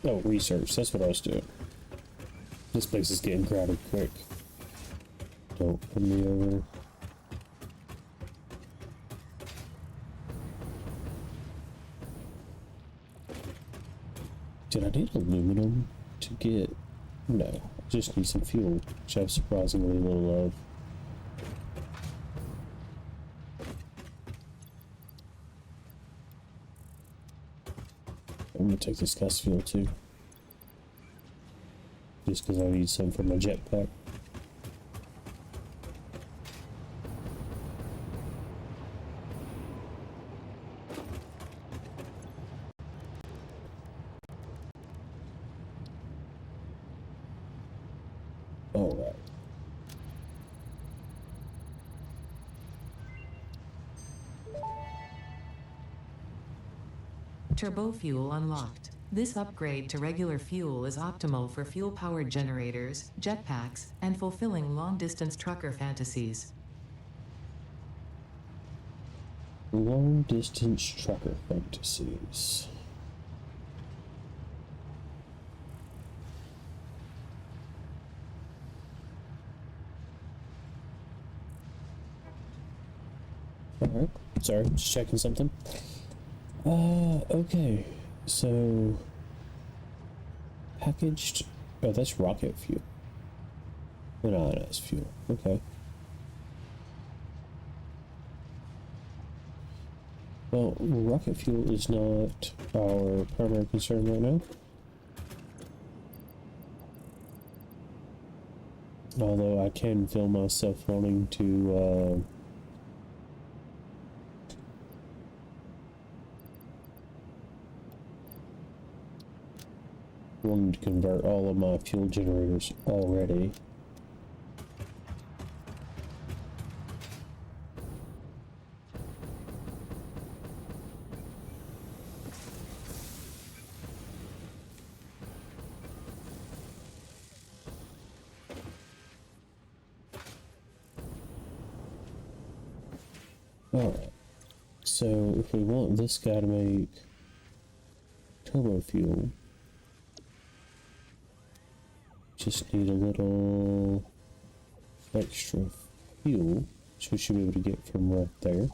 Oh, research. That's what I was doing. This place is getting crowded quick. Don't put me over. Did I need aluminum to get? No, I just need some fuel, which I have surprisingly little of. I'm gonna take this guy's fuel too, just because I need some for my jetpack. Alright. Turbo fuel unlocked. This upgrade to regular fuel is optimal for fuel-powered generators, jetpacks, and fulfilling long-distance trucker fantasies. Long-distance trucker fantasies. Alright, sorry, just checking something. Okay, so packaged, oh, that's rocket fuel. No, that's fuel, okay. Well, rocket fuel is not our primary concern right now. Although I can feel myself wanting to, convert all of my fuel generators already. Alright, so if we want this guy to make turbo fuel, just need a little extra fuel, which we should be able to get from right there.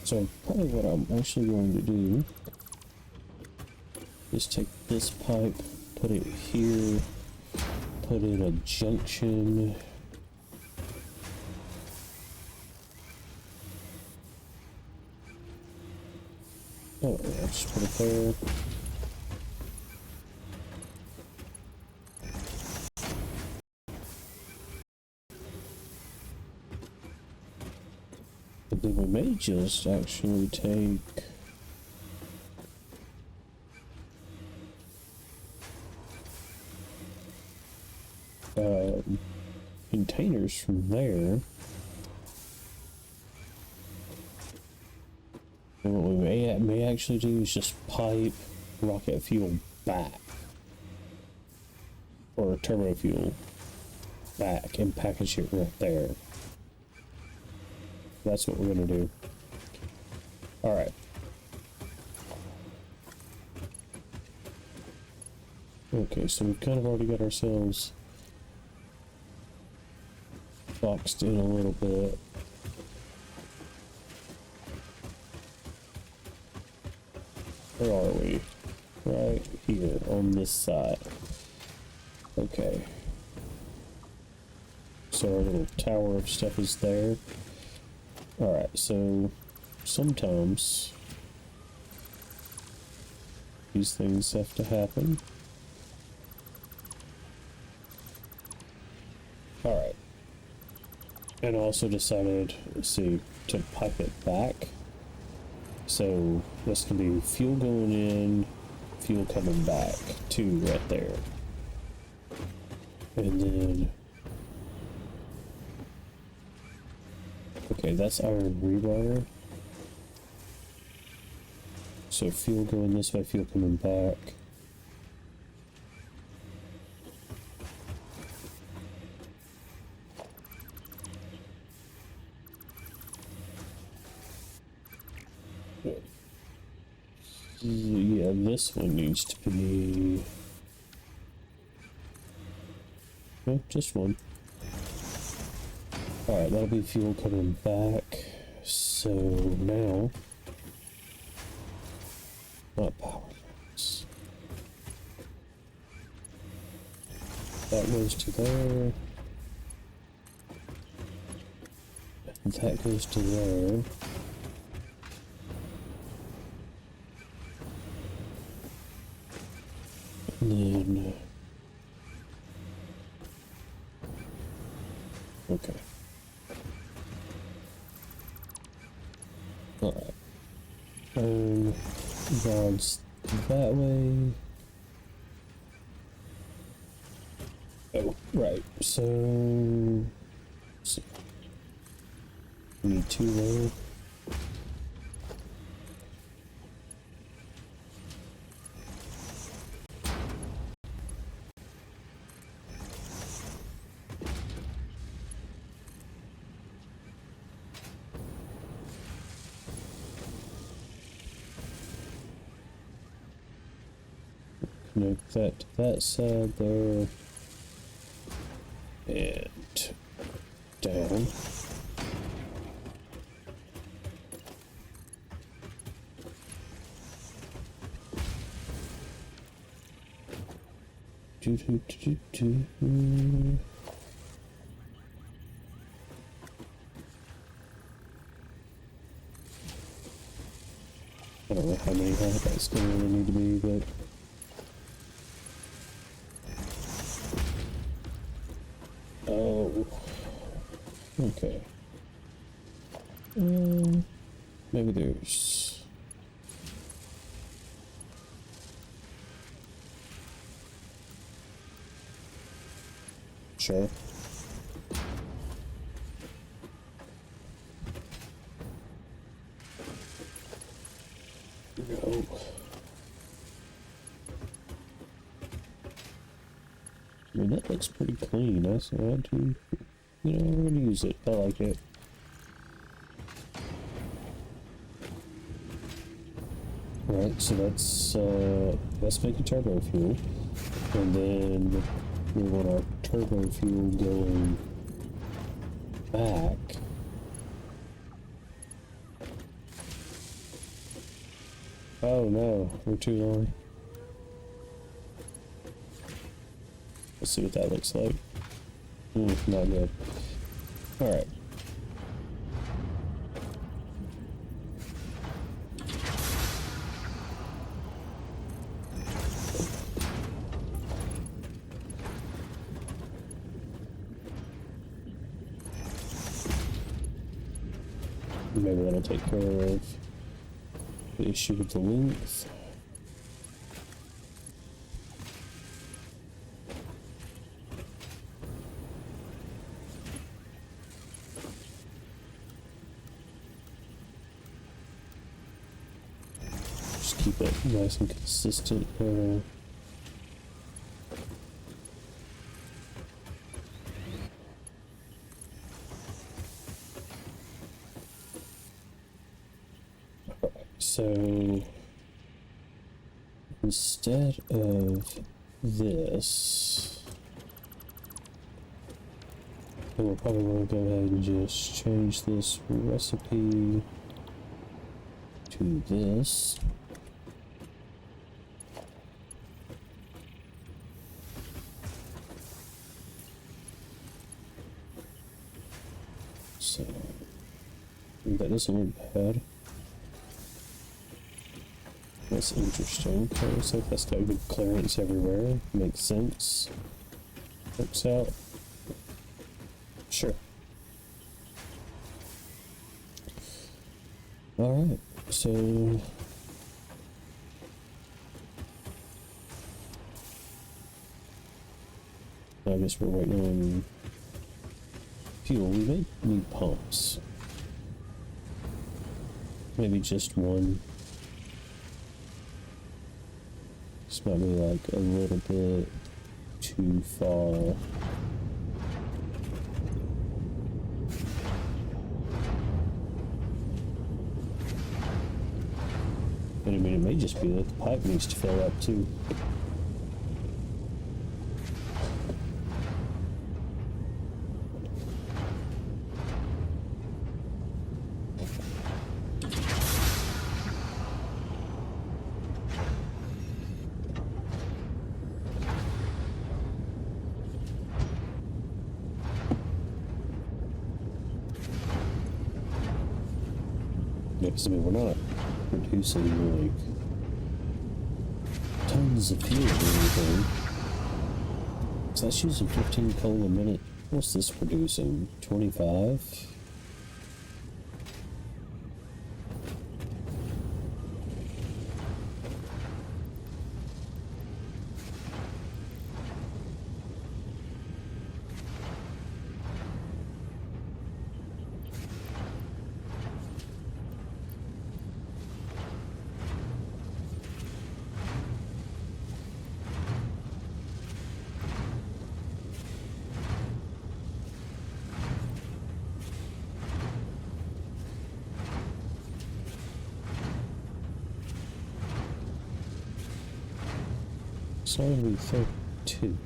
So probably what I'm actually going to do is take this pipe, put it here, put in a junction. Oh, I'll just put it there. But then we may just actually take containers from there. And what we may actually do is just pipe rocket fuel back, or turbo fuel back, and package it right there. That's what we're gonna do. Alright. Okay, so we've kind of already got ourselves boxed in a little bit. Where are we? Right here on this side. Okay. So our little tower of stuff is there. Alright, so sometimes these things have to happen. Alright. And I also decided, let's see, to pipe it back. So this can be fuel going in, fuel coming back too, right there. And then, okay, that's iron rebar. So fuel going this way, fuel coming back. Yeah, this one needs to be... no, just one. Alright, that'll be fuel coming back. So now... not power lines. That goes to there. That goes to there. And then... Okay. Alright. Rods that way. Oh, right. So... We need 2 there. Connect that to that side there. And down. Do, do, do, do, do. I don't know how many that's gonna really need to be, but oh, okay. Maybe there's sure. No. I mean, that looks pretty clean. I want to, we're gonna use it. I like it. Right, so that's making turbo fuel, and then we want our turbo fuel going back. Oh no, we're too long. Let's see what that looks like. Not good. Alright. Maybe that'll take care of the issue with the length. Just keep it nice and consistent. So instead of this, we'll probably want to go ahead and just change this recipe to this. So that doesn't look bad. That's interesting. Okay, so that's got good clearance everywhere. Makes sense. Works out. Sure. Alright, so I guess we're waiting on fuel. We may need pumps. Maybe just one. This might be like a little bit too far. But I mean, it may just be that the pipe needs to fill up too. Because, I mean, we're not producing, like, tons of fuel or anything. So that's using 15 coal a minute. What's this producing? 25? It's not gonna be 32.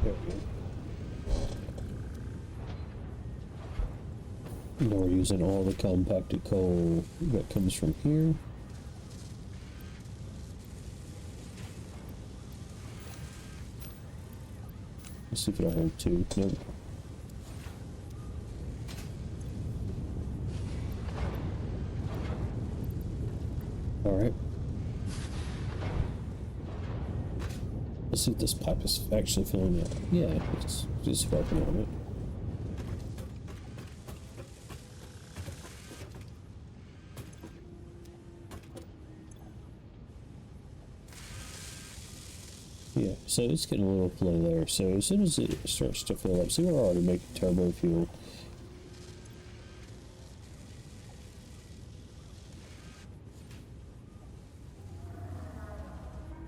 There we go. Now we're using all the compacted coal that comes from here. Let's see if it'll hold two. Nope. Alright. Let's see if this pipe is actually filling up. Yeah, it's just working on it. Yeah, so it's getting a little flow there. So as soon as it starts to fill up, see, we're already making turbo fuel.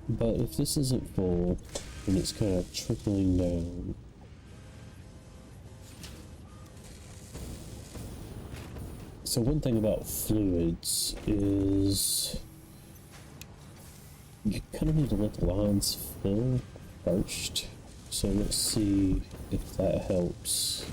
But if this isn't full, and it's kind of trickling down. So one thing about fluids is you kind of need to let the lines fill first. So let's see if that helps.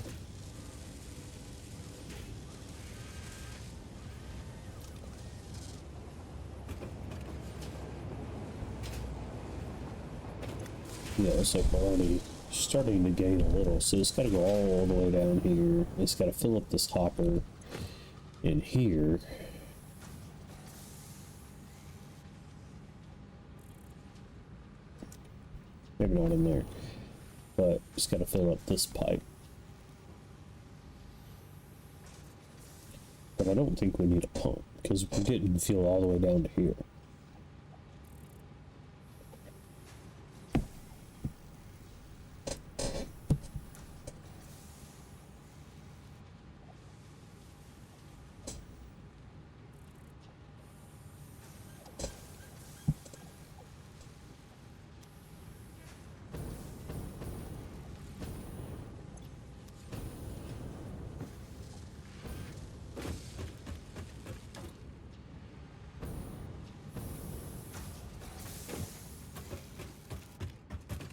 Yeah, it's like we're already starting to gain a little. So it's got to go all the way down here. It's got to fill up this hopper in here. Maybe not in there, but it's got to fill up this pipe. But I don't think we need a pump because we're getting fuel all the way down to here.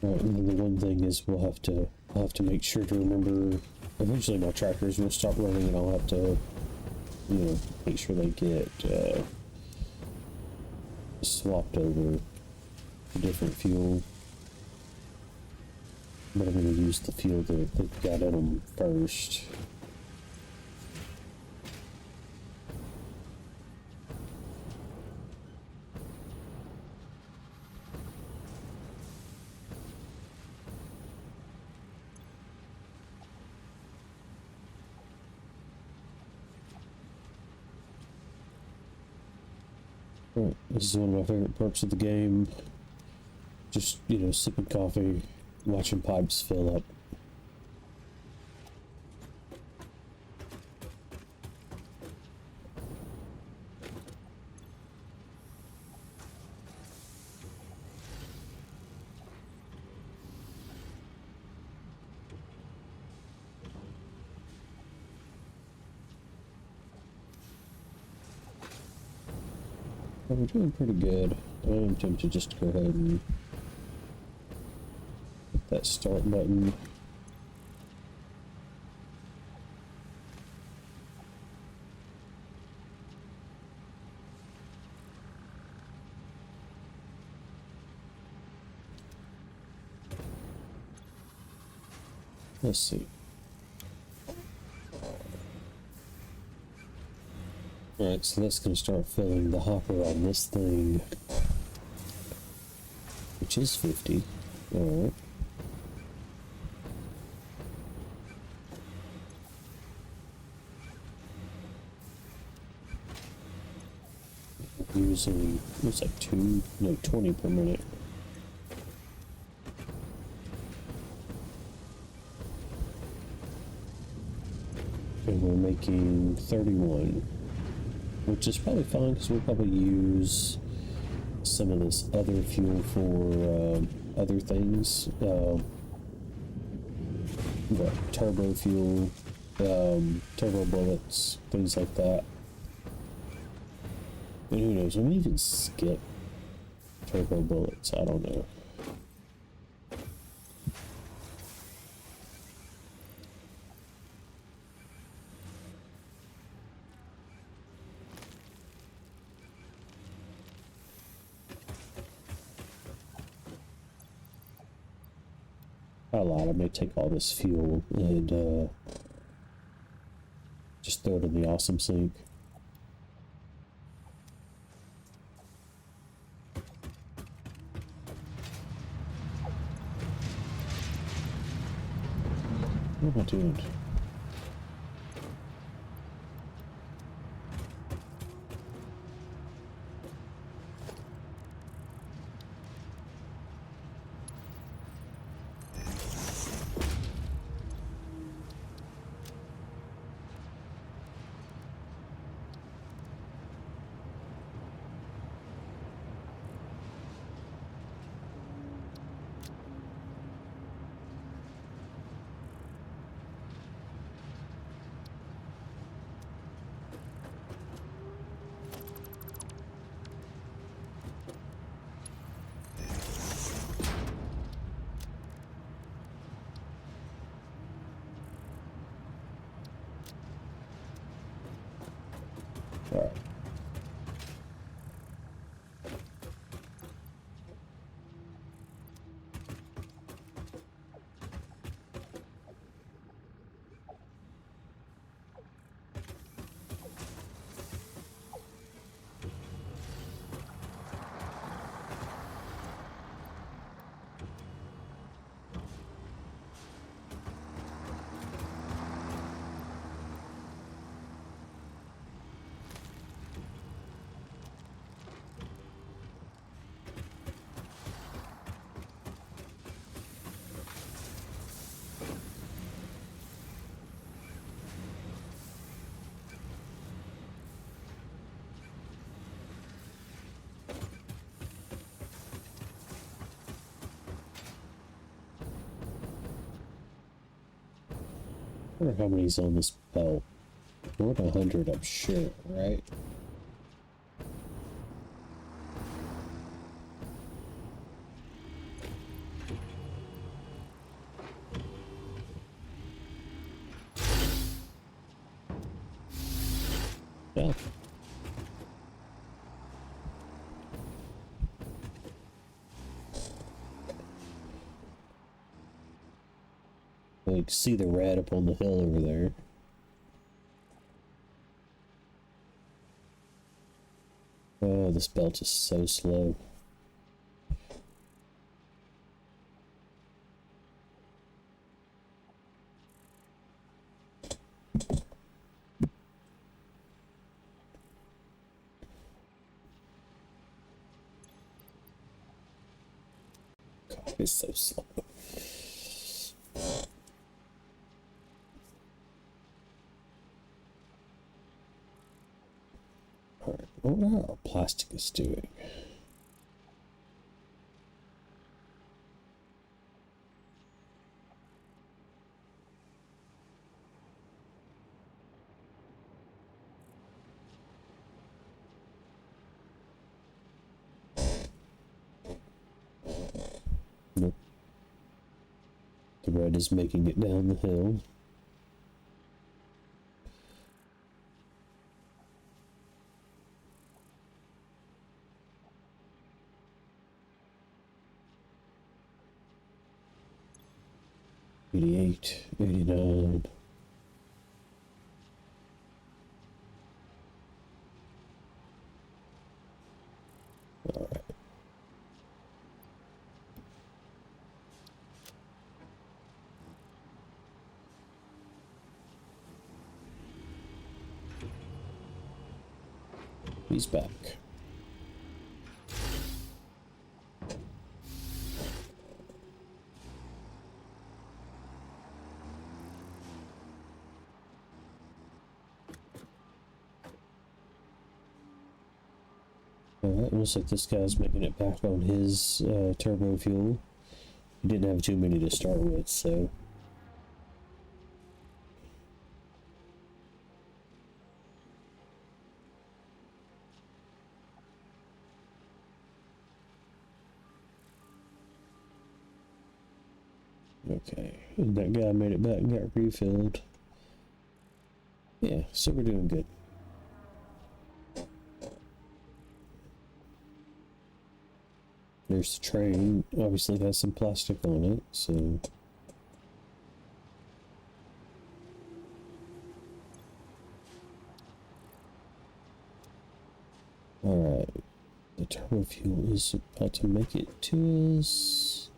Right, and then the one thing is I'll have to make sure to remember. Eventually, my trackers will stop running, and I'll have to, make sure they get swapped over to different fuel. But I'm going to use the fuel that they've got in them first. This is one of my favorite parts of the game. Just, sipping coffee, watching pipes fill up. We're doing pretty good. I'm tempted just to go ahead and hit that start button. Let's see. Alright, so that's going to start filling the hopper on this thing, which is 50. Alright. Using, looks like 20 per minute. And we're making 31, which is probably fine because we'll probably use some of this other fuel for other things. Turbo fuel, turbo bullets, things like that. And who knows, we may even skip turbo bullets, I don't know. Not a lot, I may take all this fuel and just throw it in the awesome sink. What am I doing? Alright. I wonder how many's on this belt. More than 100, I'm sure, right? Yeah. You can see the rat up on the hill over there. Oh, this belt is so slow. God, it's so slow. Alright, I wonder how our plastic is doing. Nope. The red is making it down the hill. $88, $89. All right. He's back. Alright, looks like this guy's making it back on his turbo fuel. He didn't have too many to start with, so... Okay, and that guy made it back and got refilled. Yeah, so we're doing good. There's the train. Obviously has some plastic on it, so... Alright. The turbo fuel is about to make it to us.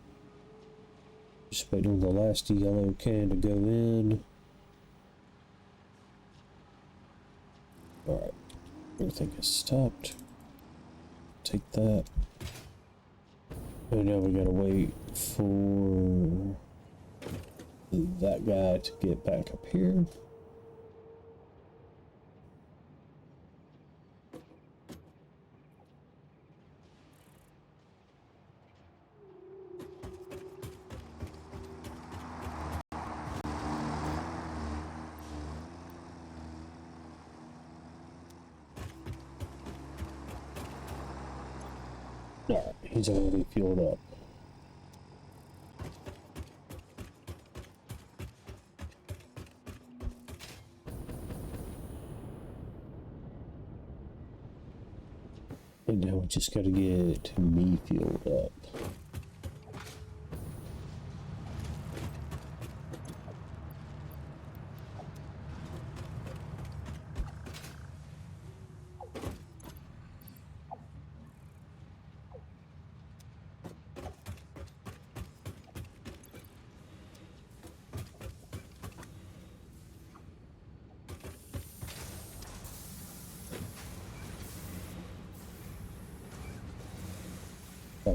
Just waiting on the last yellow can to go in. Alright. Everything has stopped. Take that. And now we gotta wait for that guy to get back up here. Alright, he's already fueled up. And now we just gotta get me fueled up.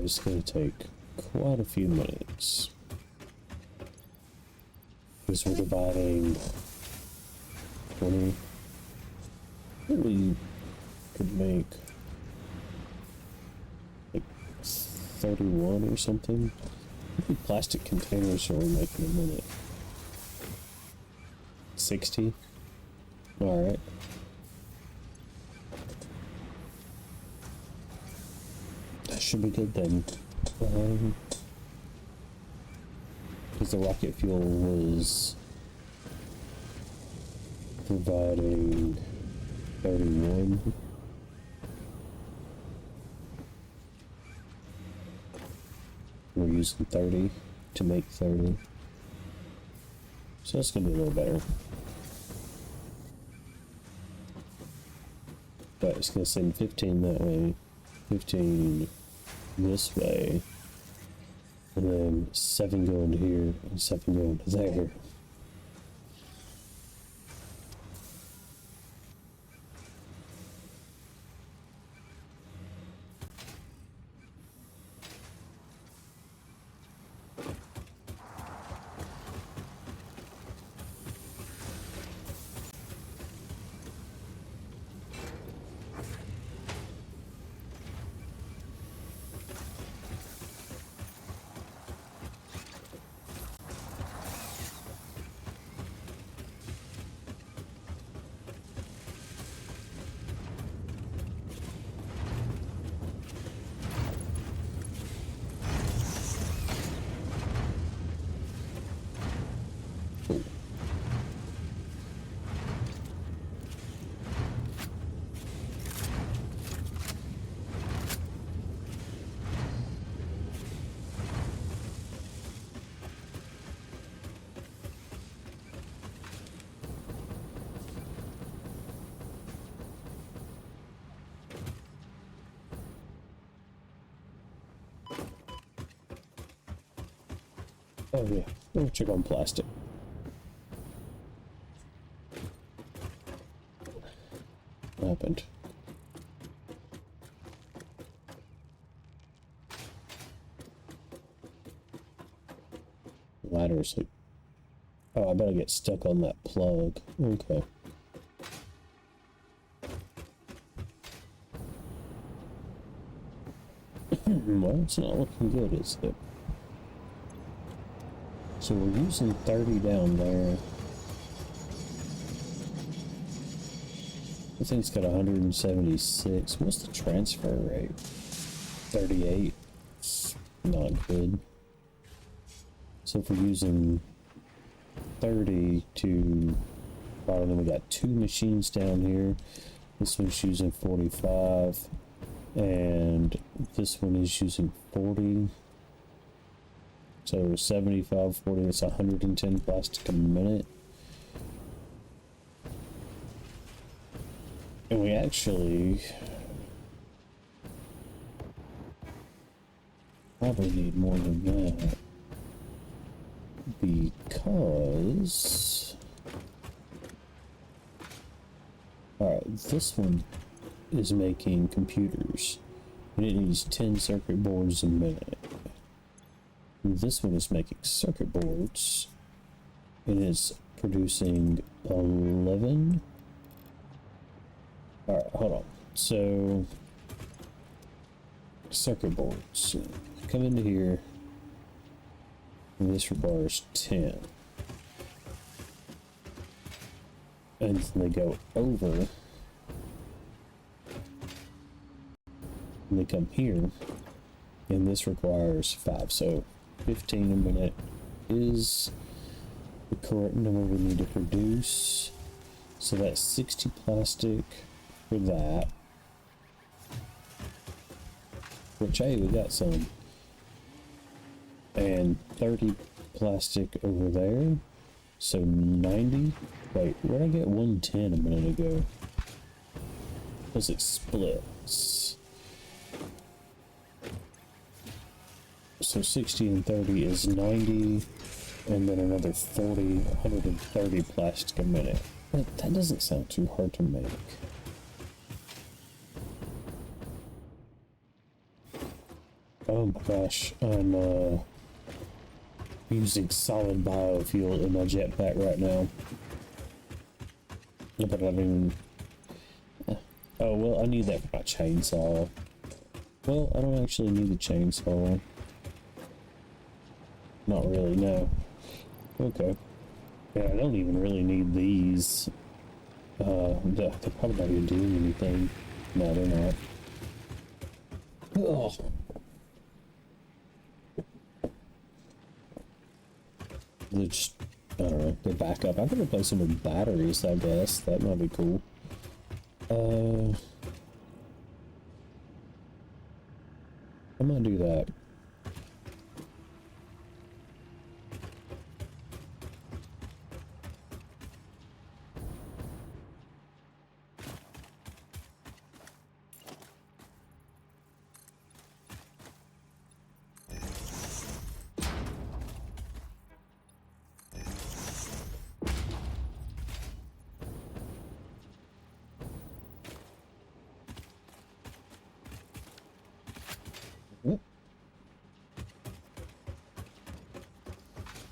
It's going to take quite a few minutes because we're dividing 20. We could make like 31 or something. How many plastic containers are we making a minute? 60? Alright. Should be good then. Because the rocket fuel was providing 31. We're using 30 to make 30. So that's gonna be a little better. But it's gonna send 15 that way, 15 this way, and then 7 going to here and 7 going to there. Oh yeah, we'll check on plastic. What happened? Ladder's like... Oh, I better get stuck on that plug. Okay. Well, it's not looking good, is it? So we're using 30 down there. This thing's got 176. What's the transfer rate? 38. It's not good. So if we're using 30 to... I don't know, we got 2 machines down here. This one's using 45. And this one is using 40. So 75, 40, that's 110 plastic a minute. And we actually probably need more than that. Because... Alright, this one is making computers. And it needs 10 circuit boards a minute. And this one is making circuit boards. And it's producing 11. Alright, hold on. So, circuit boards. Come into here. And this requires 10. And then they go over. And they come here. And this requires 5. So, 15 a minute is the correct number we need to produce. So that's 60 plastic for that. Which, hey, we got some. And 30 plastic over there. So 90. Wait, where did I get 110 a minute ago? Because it splits. So 60 and 30 is 90. And then another 40, 130 plastic a minute. But that doesn't sound too hard to make. Oh my gosh, I'm using solid biofuel in my jetpack right now. But I don't even... Oh, well, I need that for my chainsaw. Well, I don't actually need the chainsaw. Not really, no. Okay. Yeah, I don't even really need these. They're probably not even doing anything. No, they're not. Oh. They're just, I don't know, they're back up. I could replace them with batteries, I guess. That might be cool. I might do that.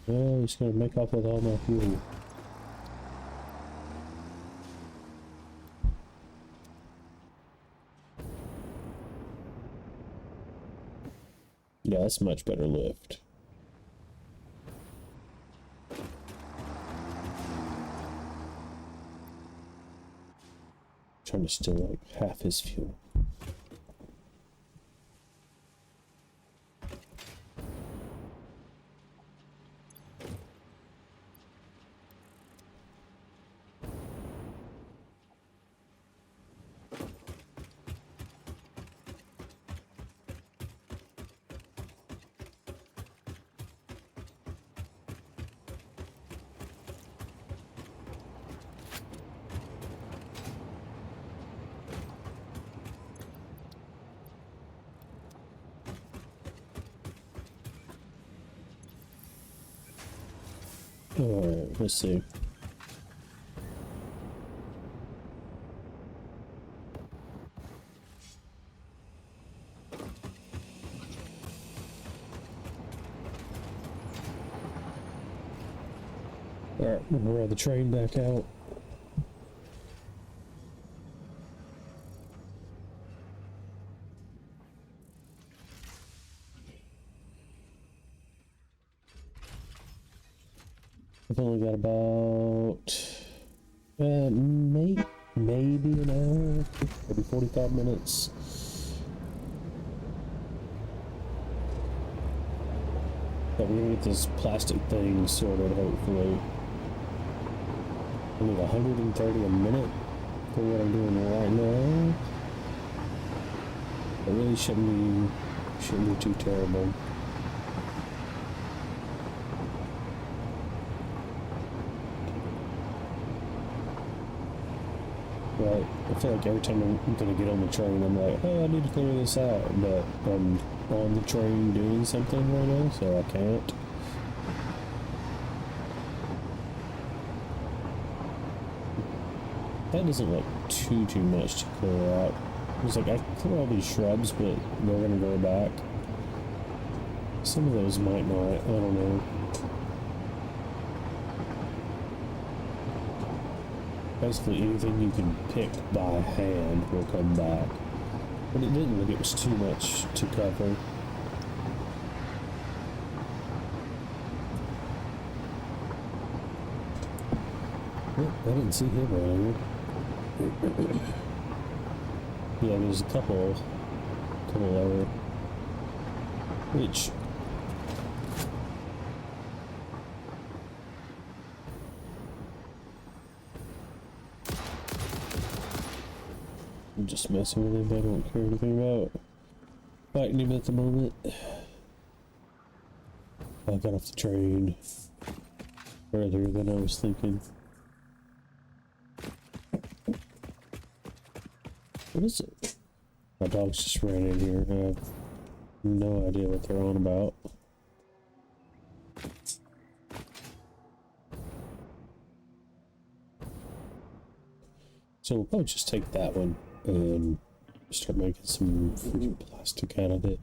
Oh, he's gonna make off with all my fuel. Yeah, that's much better lift. Trying to steal like half his fuel. Alright, let's see. Alright, we'll ride the train back out. I've only got about maybe an hour, maybe 45 minutes. But we're gonna get this plastic thing sorted, hopefully. I need 130 a minute for what I'm doing right now. It really shouldn't be too terrible. But I feel like every time I'm gonna get on the train, I'm like, oh, I need to clear this out. But I'm on the train doing something right now, so I can't. That isn't like too much to clear out. It's like I clear all these shrubs, but they're gonna go back. Some of those might not. I don't know. Basically, anything you can pick by hand will come back. But it didn't look it was too much to cover. Oh, I didn't see him earlier. Yeah, there's a couple there. Which I'm just messing with him. I don't care anything about fighting him at the moment. I got off the train earlier than I was thinking. What is it? My dogs just ran in here. I have no idea what they're on about. So we'll probably just take that one and start making some freaking plastic out of it.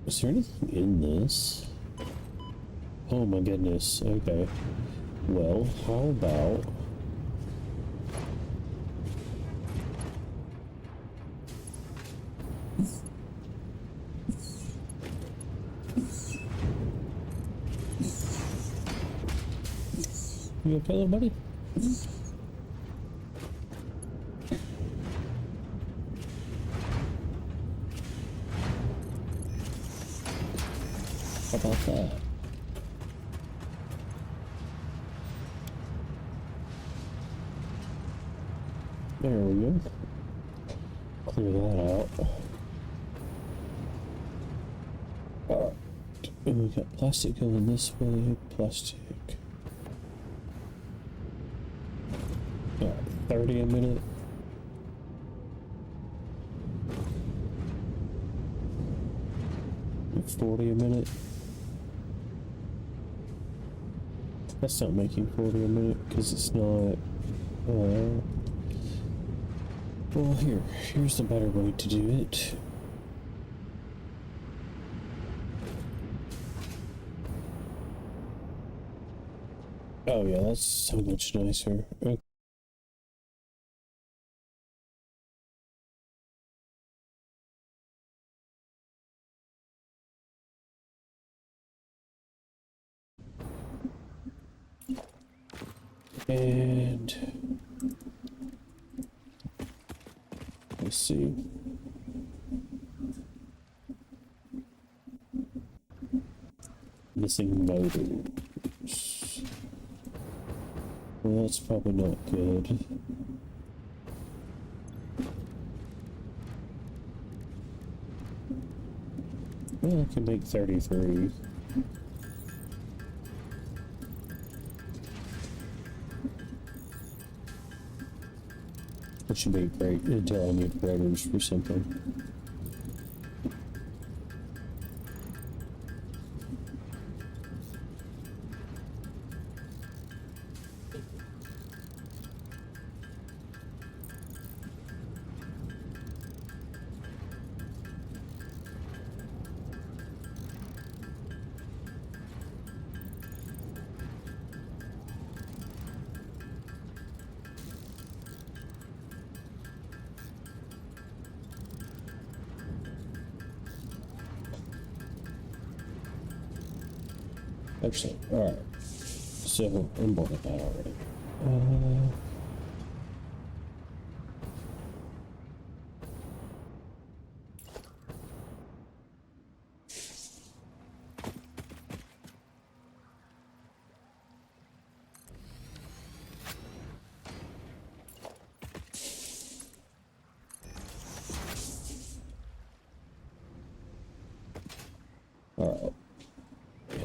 Is there anything in this? Oh my goodness, okay. Well, how about... You okay, little buddy? How about that? There we go. Clear that out. Alright. And we got plastic going this way. Plastic. Alright, 30 a minute. And 40 a minute. That's not making 40 a minute because it's not. Well, here's the better way to do it. Oh yeah, that's so much nicer. Okay. And let's see. Missing motors. Well, that's probably not good. Well, I can make 33. That should be great until I need rotors for something. Excellent. Alright. So, I'm bored of that already. Alright.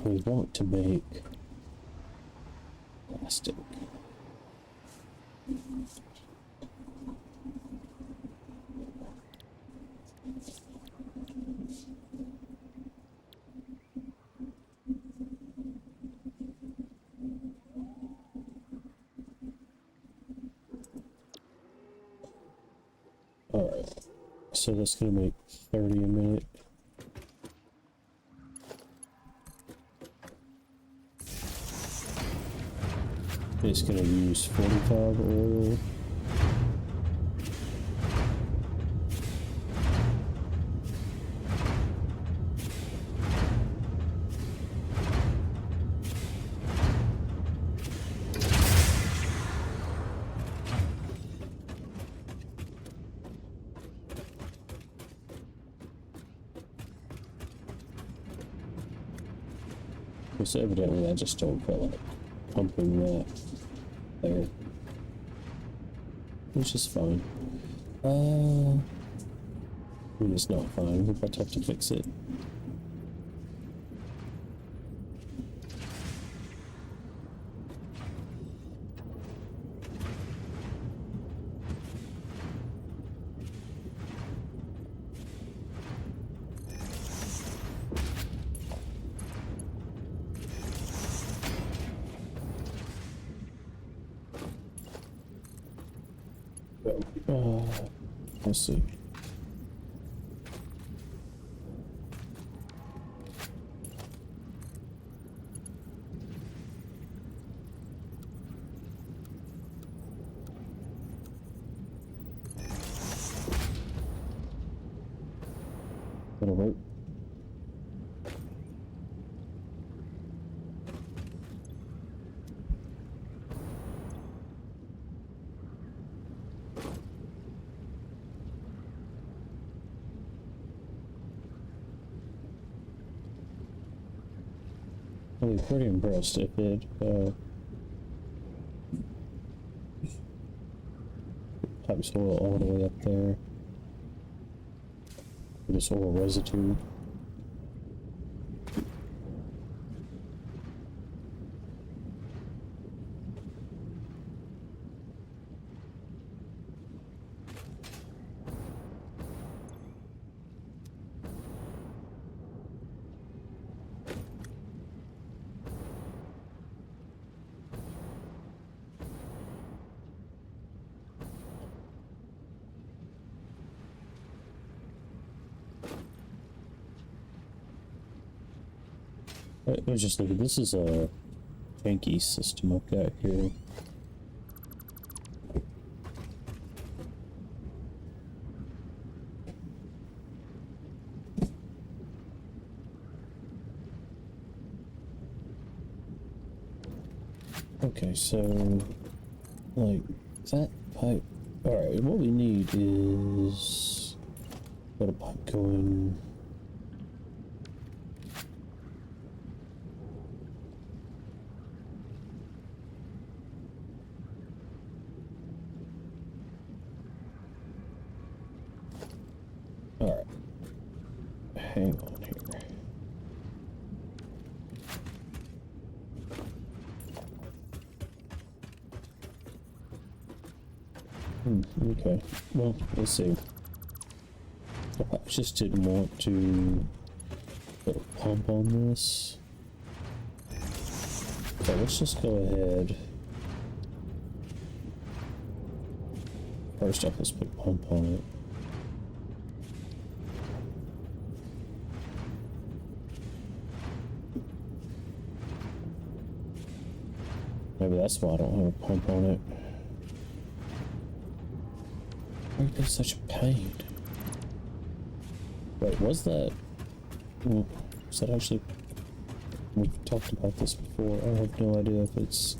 We want to make plastic. Alright. So that's gonna make 30 a minute. It's gonna use 45 oil. So evidently I just don't feel like pumping that there, which is fine. I mean, it's not fine. We're about to have to fix it. Let's see. That'll work. I'd be pretty impressed if it types oil all the way up there. This oil residue. Let's just look at this. Is a tanky system I've got here. Okay, so like that pipe. Alright, what we need is got a pipe going. Alright. Hang on here. Okay. Well, let's see. I just didn't want to put a pump on this. So let's just go ahead. First off, let's put a pump on it. Maybe that's why I don't have a pump on it. Why are they such a pain? Wait, was that... Was that actually... We've talked about this before. I have no idea if it's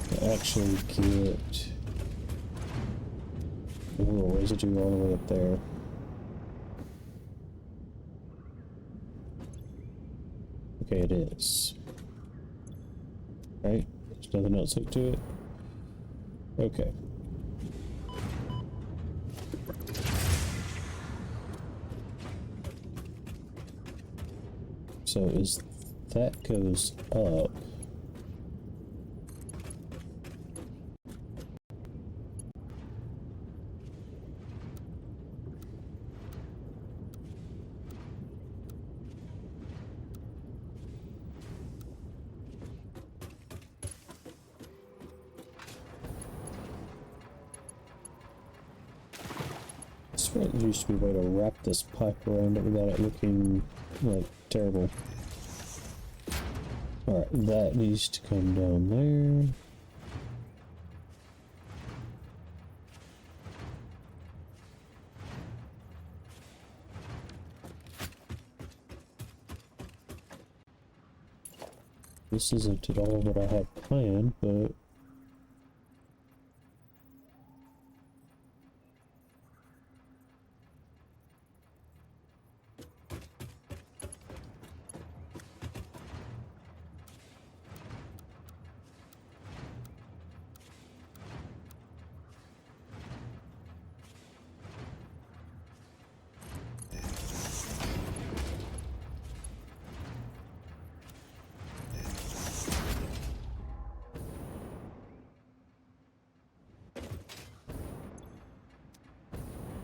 to actually get a little residue all the way up there. Okay, it is. Right? There's nothing else hooked to it? Okay. So as that goes up, I swear there used to be a way to wrap this pipe around it without it looking like terrible. Alright, that needs to come down there. This isn't at all what I had planned, but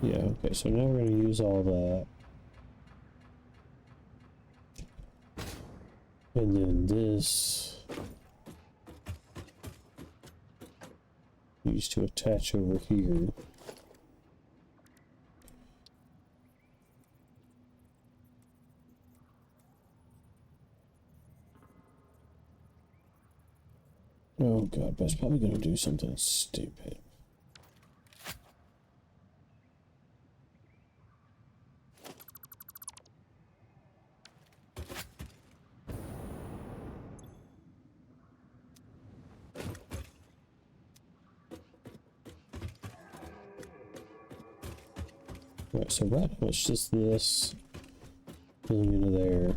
yeah, okay, so now we're going to use all that. And then this used to attach over here. Oh god, but it's probably going to do something stupid. Right, so right now it's just this going into there.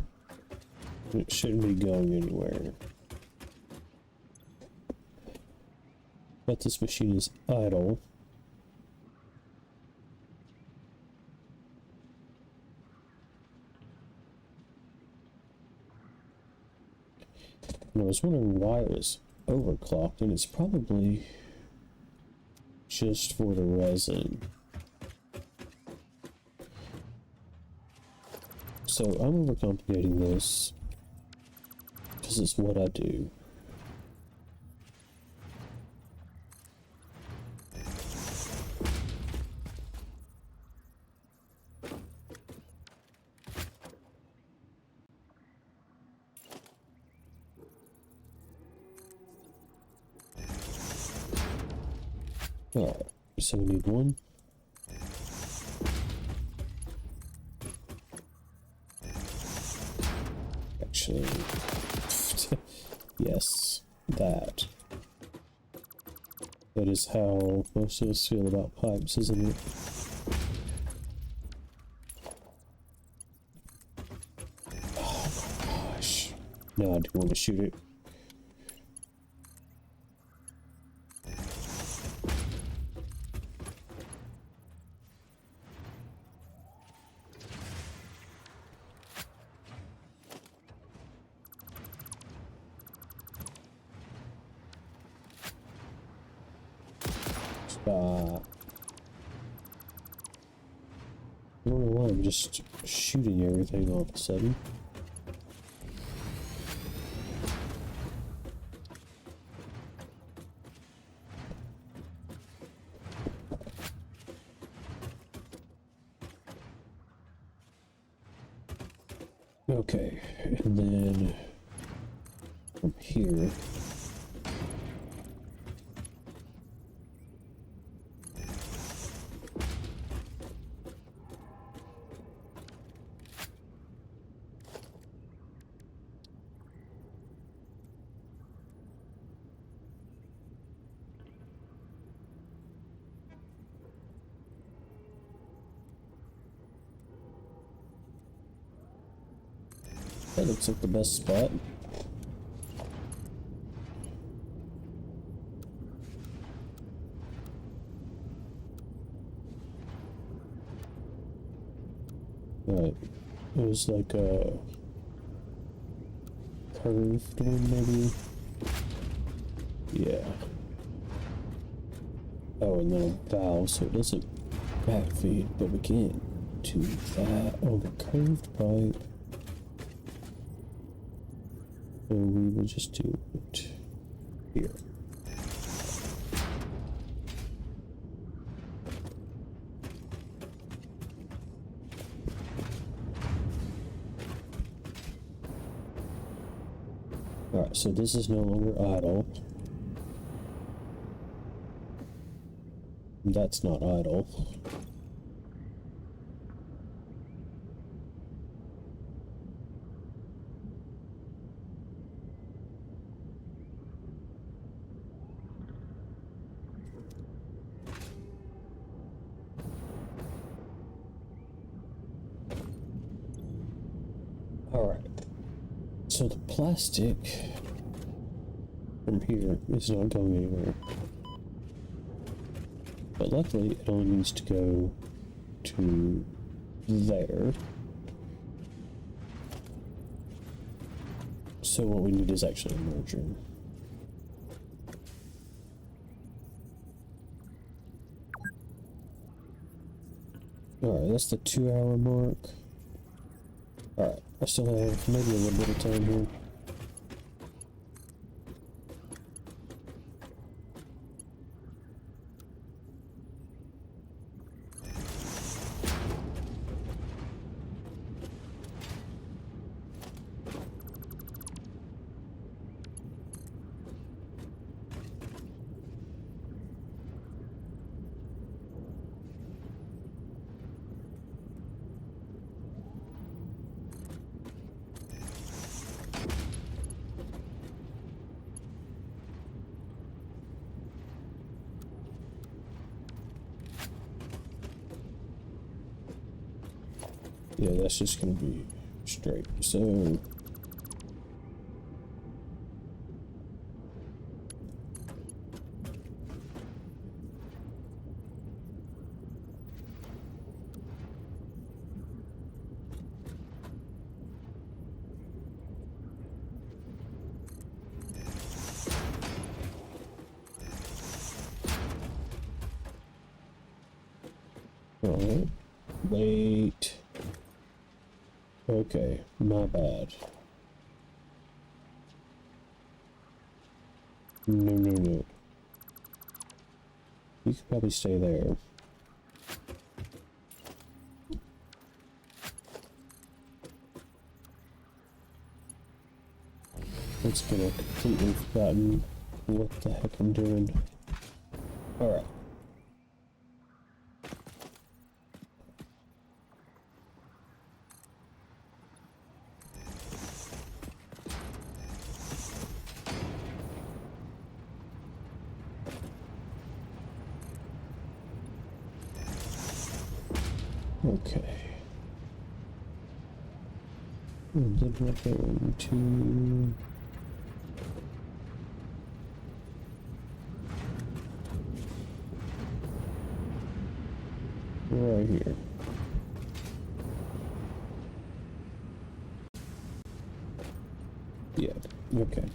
It shouldn't be going anywhere. But this machine is idle. And I was wondering why it was overclocked, and it's probably just for the resin. So I'm overcomplicating this because it's what I do. Alright, so we need one. Actually, yes, that. That is how most of us feel about pipes, isn't it? Oh my gosh. Now I do want to shoot it. I don't know why I'm just shooting everything all of a sudden. Okay, and then from here. That looks like the best spot. Right. It was like a curved one, maybe? Yeah. Oh, and then a valve, so it doesn't backfeed, but we can't do that. Oh, the curved pipe. So we will just do it here. Alright, so this is no longer idle. That's not idle. Alright. So the plastic from here is not going anywhere. But luckily, it only needs to go to there. So what we need is actually a merger. Alright, that's the 2-hour mark. Alright, I still have maybe a little bit of time here. Yeah, that's just gonna be straight. So alright. Wait. Okay, my bad. No. You could probably stay there. It's gonna completely forgotten what the heck I'm doing. Alright. Okay. And then we're going to right here. Yeah, okay.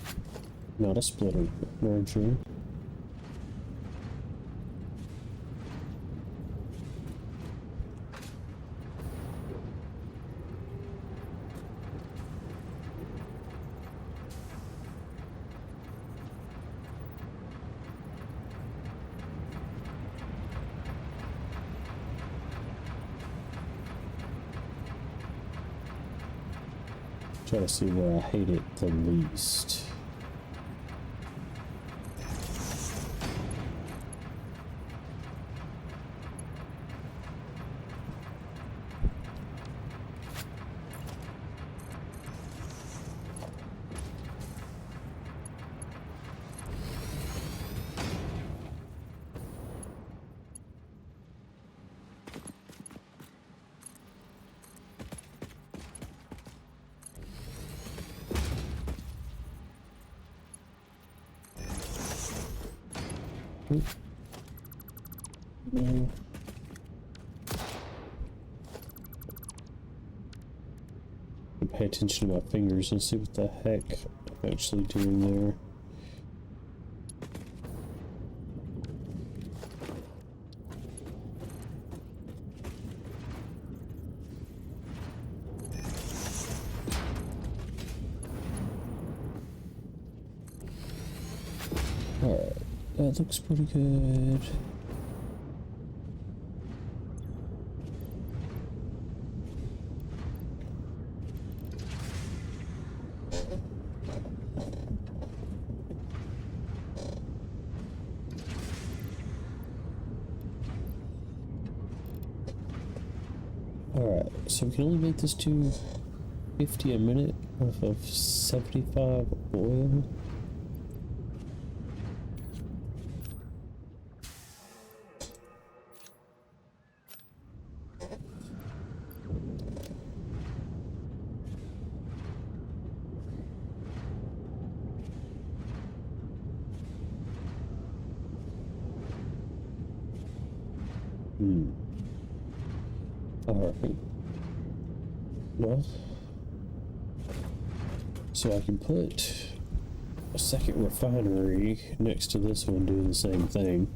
Not a splitter merger. Try to see where I hate it the least. Oop. No. Pay attention to my fingers and see what the heck I'm actually doing there. Alright, that looks pretty good. Alright, so we can only make this to 50 a minute off of 75 oil. Alright. Well, so I can put a second refinery next to this one doing the same thing.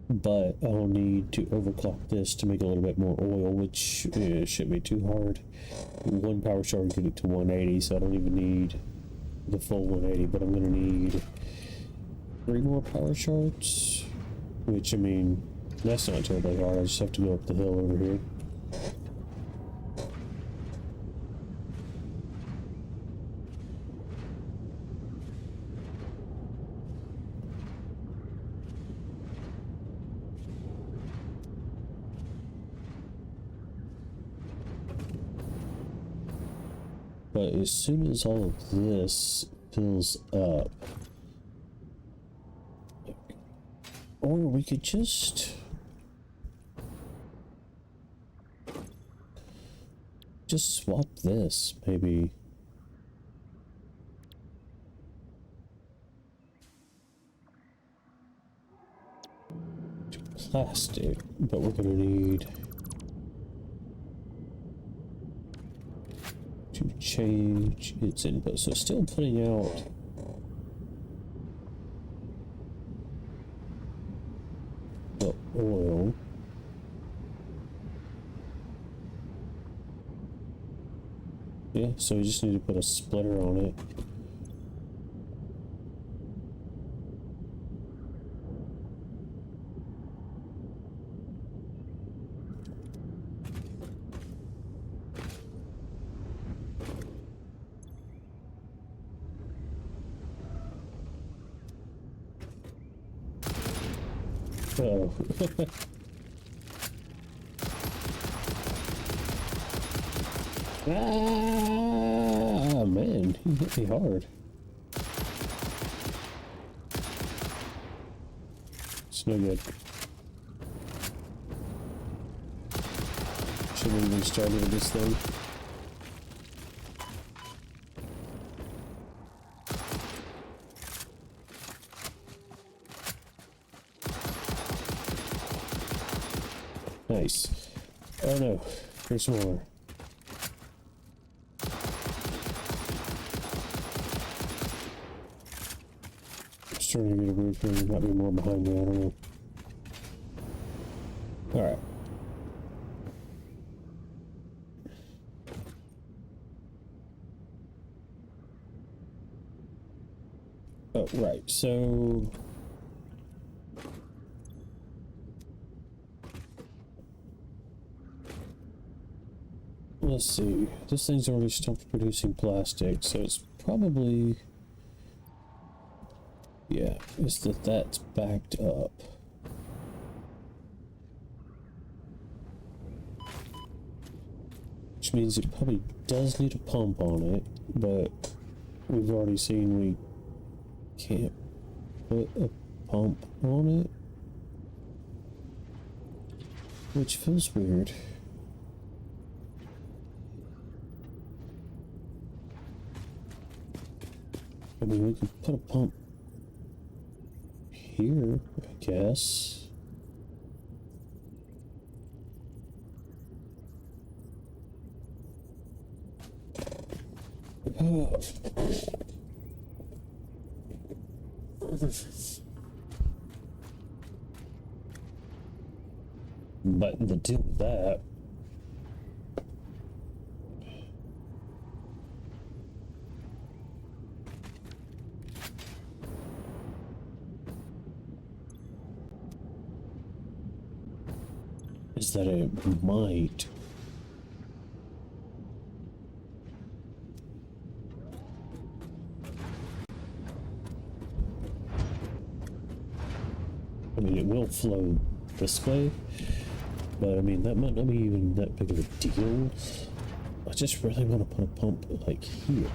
But I'll need to overclock this to make a little bit more oil, which shouldn't be too hard. One power shard can get it to 180, so I don't even need the full 180, but I'm going to need 3 more power shards, which, I mean, that's not terribly hard. I just have to go up the hill over here. But as soon as all of this fills up, or we could just swap this, maybe. To plastic, but we're gonna need to change its input. So still putting out the oil. Yeah, so we just need to put a splitter on it. Oh. Ah, man, he hit me hard. It's no good. Should have even started with this thing. Nice. Oh no, there's more. I'm starting to get a weird feeling there might be more behind me, I don't know. Alright. Oh, right, so let's see. This thing's already stopped producing plastic, so it's probably, yeah, it's that's backed up. Which means it probably does need a pump on it, but we've already seen we can't put a pump on it, which feels weird. I mean, we could put a pump here, I guess. But the deal with that is that it might I mean, it will flow this way, but I mean, that might not be even that big of a deal. I just really want to put a pump like here.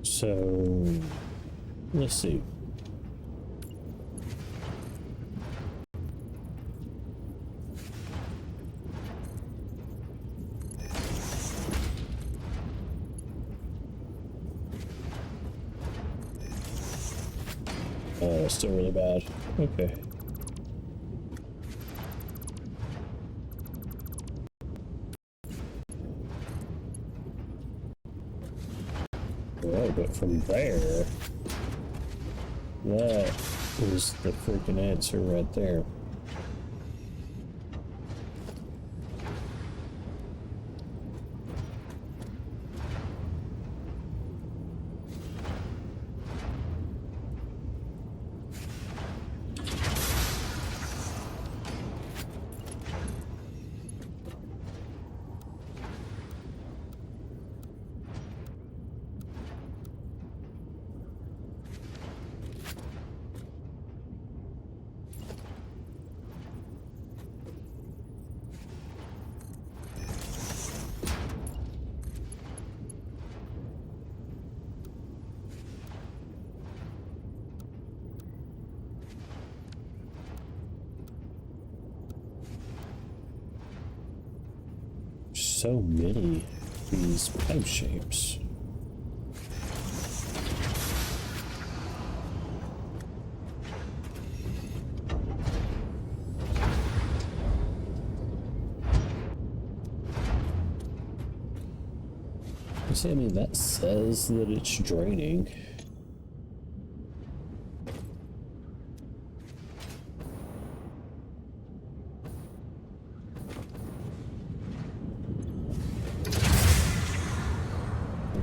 So, let's see. Still really bad. Okay. Right, but from there, that is the freaking answer right there. So many these pipe shapes. You see, I mean, that says that it's draining.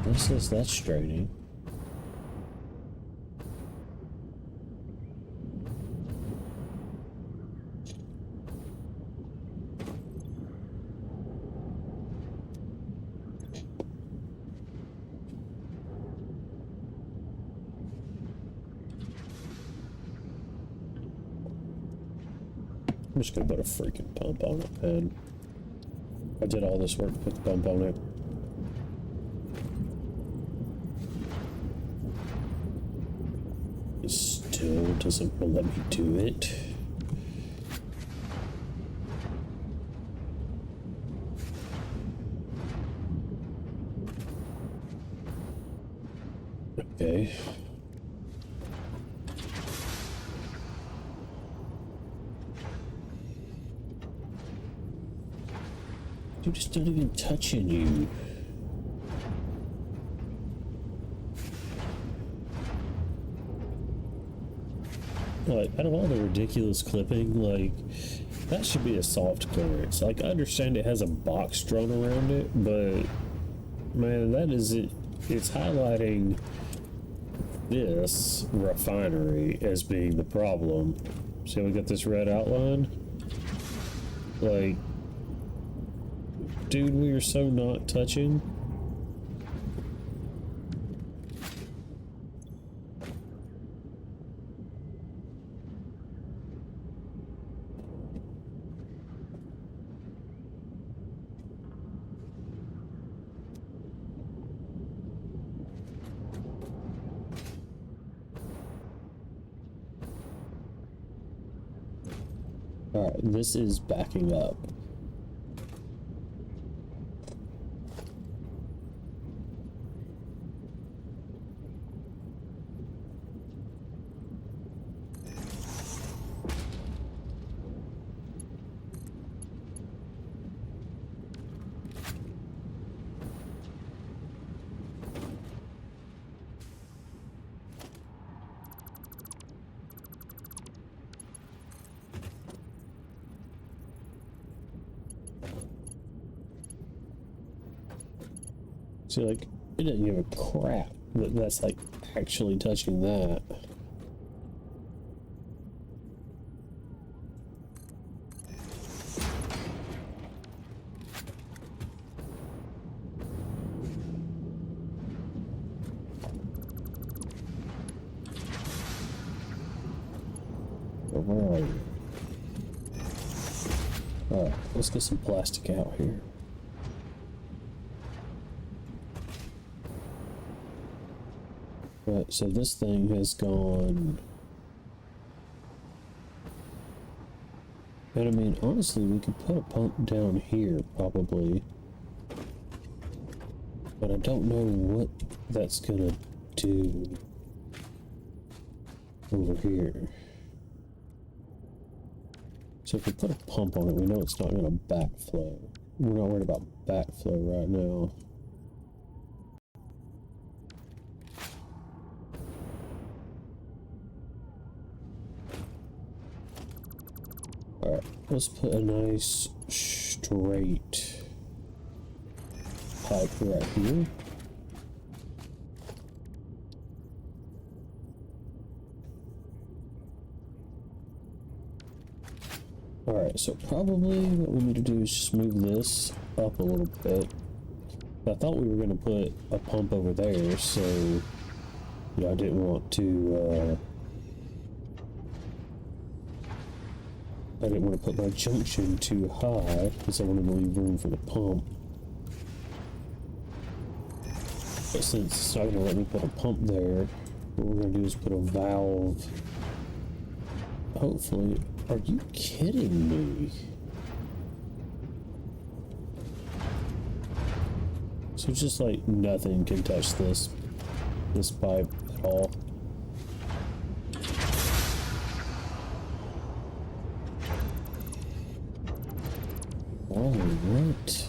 This says that's draining. I'm just gonna put a freaking pump on it, man. I did all this work to put the pump on it. It still doesn't let me do it. Okay. I'm just not even touching you. Like, out of all the ridiculous clipping, like, that should be a soft clearance. Like, I understand it has a box drawn around it, but, man, that is it. It's highlighting this refinery as being the problem. See, we got this red outline? Like, dude, we are so not touching. Alright, this is backing up. So, like, it doesn't give a crap that that's, like, actually touching that. But where are you? Alright, let's get some plastic out here. Right, so this thing has gone. And I mean, honestly, we could put a pump down here, probably. But I don't know what that's gonna do over here. So if we put a pump on it, we know it's not gonna backflow. We're not worried about backflow right now. Alright, let's put a nice straight pipe right here. Alright, so probably what we need to do is just move this up a little bit. I thought we were going to put a pump over there, so yeah, I didn't want to put my junction too high because I wanted to leave room for the pump. But since it's not going to let me put a pump there, what we're going to do is put a valve. Hopefully. Are you kidding me? So it's just like nothing can touch this pipe at all. Oh, what?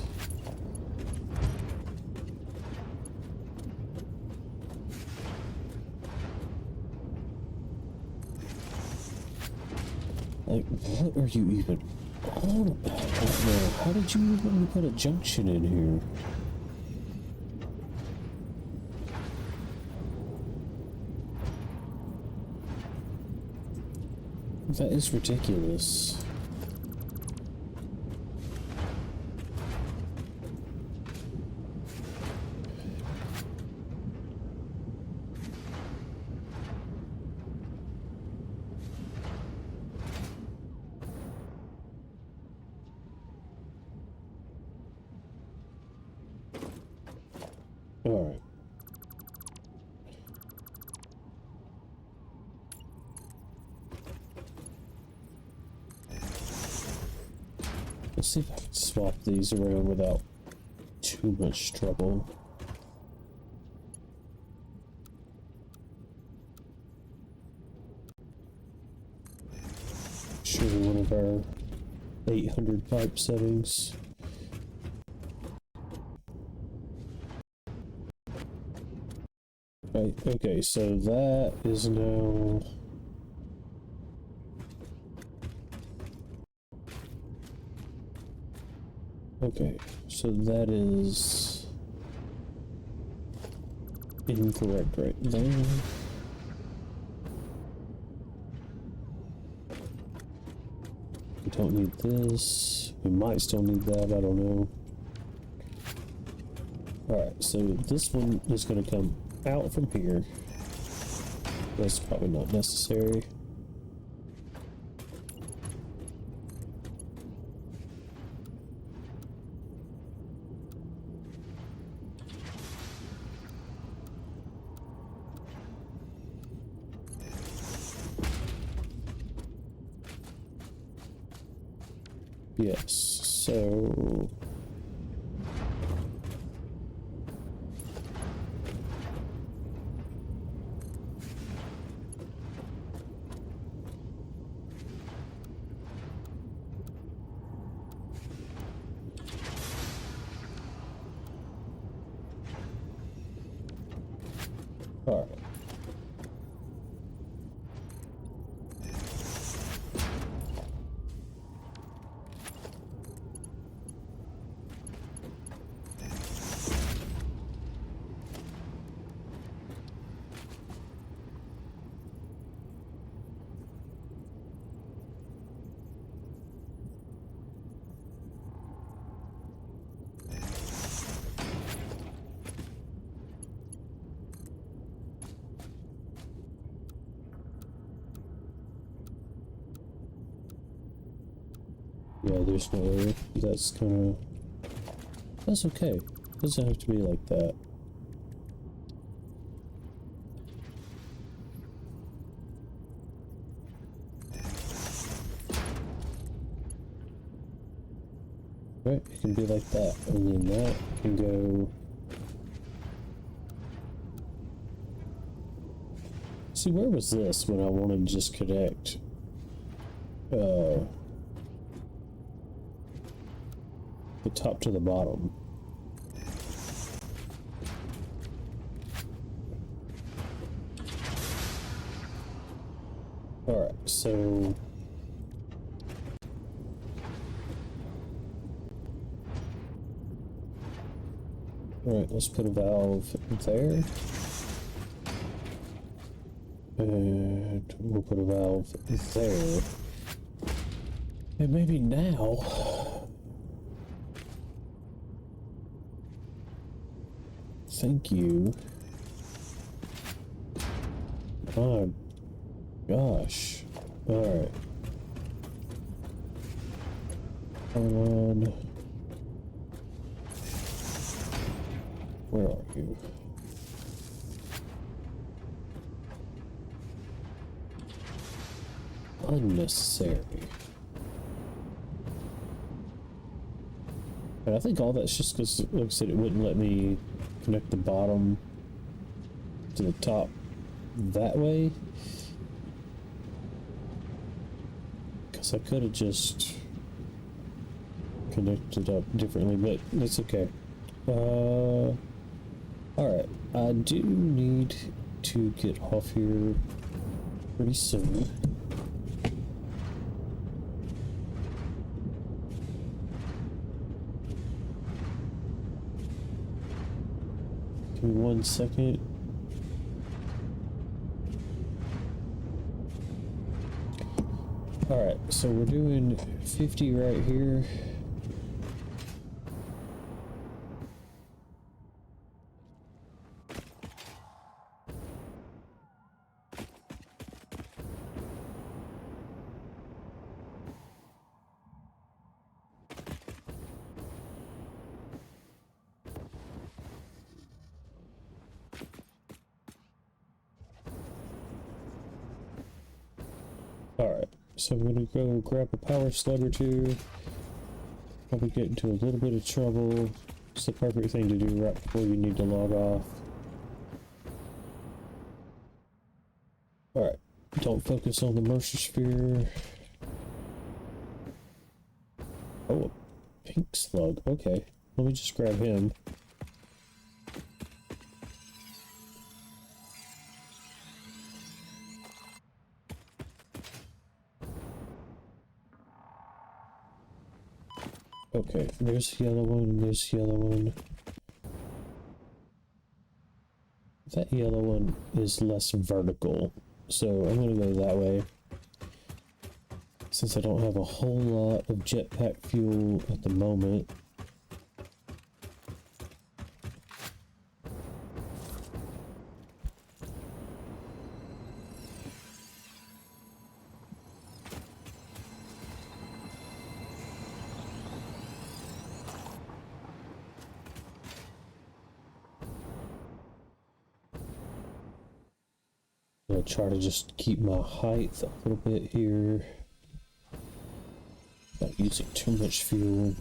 Like, what are you even on about right now? How did you even put a junction in here? That is ridiculous. Alright. Let's see if I can swap these around without too much trouble. Surely one of our 800 pipe settings. Right, okay, so that is now... Okay, so that is incorrect right there. We don't need this. We might still need that, I don't know. Alright, so this one is going to come out from here. That's probably not necessary. Yes, so... Alright. Yeah, there's no way. That's kind of... That's okay. It doesn't have to be like that. Right, it can be like that. And then that can go... See, where was this when I wanted to just connect? The top to the bottom. Alright, so... Alright, let's put a valve there. And we'll put a valve there. And maybe now... Thank you. Oh, gosh. Alright. Come on. Where are you? Unnecessary. And I think all that's just because, like I said, it wouldn't let me connect the bottom to the top that way. Because I could have just connected up differently, but it's okay. Alright, I do need to get off here pretty soon. Give me 1 second. Alright, so we're doing 50 right here. Alright, so I'm gonna go grab a power slug or two. Probably get into a little bit of trouble. It's the perfect thing to do right before you need to log off. Alright, don't focus on the Mercer Sphere. Oh, a pink slug. Okay, let me just grab him. Okay, there's the yellow one, there's the yellow one. That yellow one is less vertical, so I'm gonna go that way. Since I don't have a whole lot of jetpack fuel at the moment. I'll try to just keep my height a little bit here. Like using too much fuel.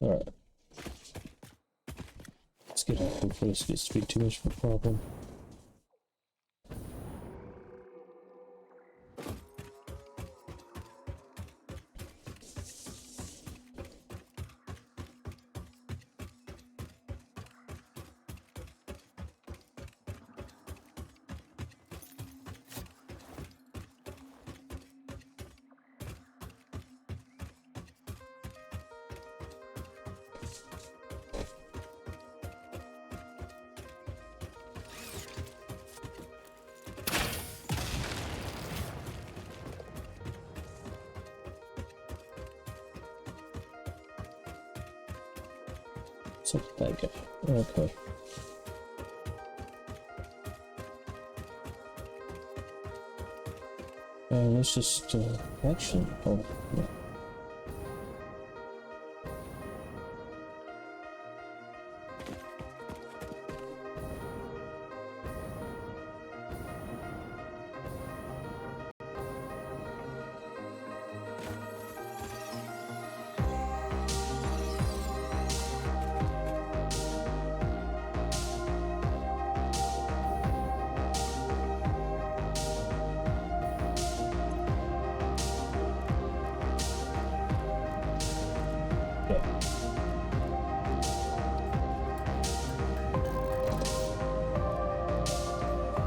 Alright. Let's get out before this gets to be too much of a problem. So that guy. Okay. Let's just actually. Oh, yeah.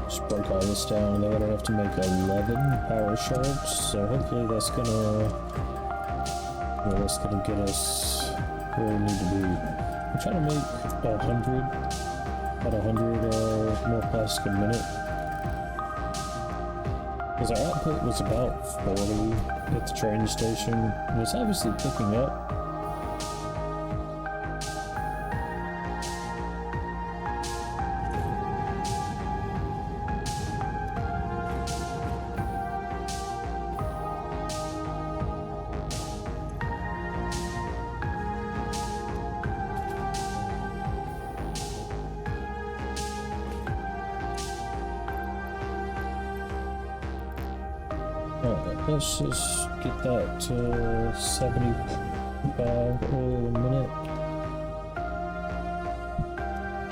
Just break all this down. They're gonna have to make 11 power shards, so hopefully that's gonna get us where we need to be. I'm trying to make about 100 more plastic a minute. Because our output was about 40 at the train station, and it's obviously picking up. Alright, let's just get that to 75 oil a minute.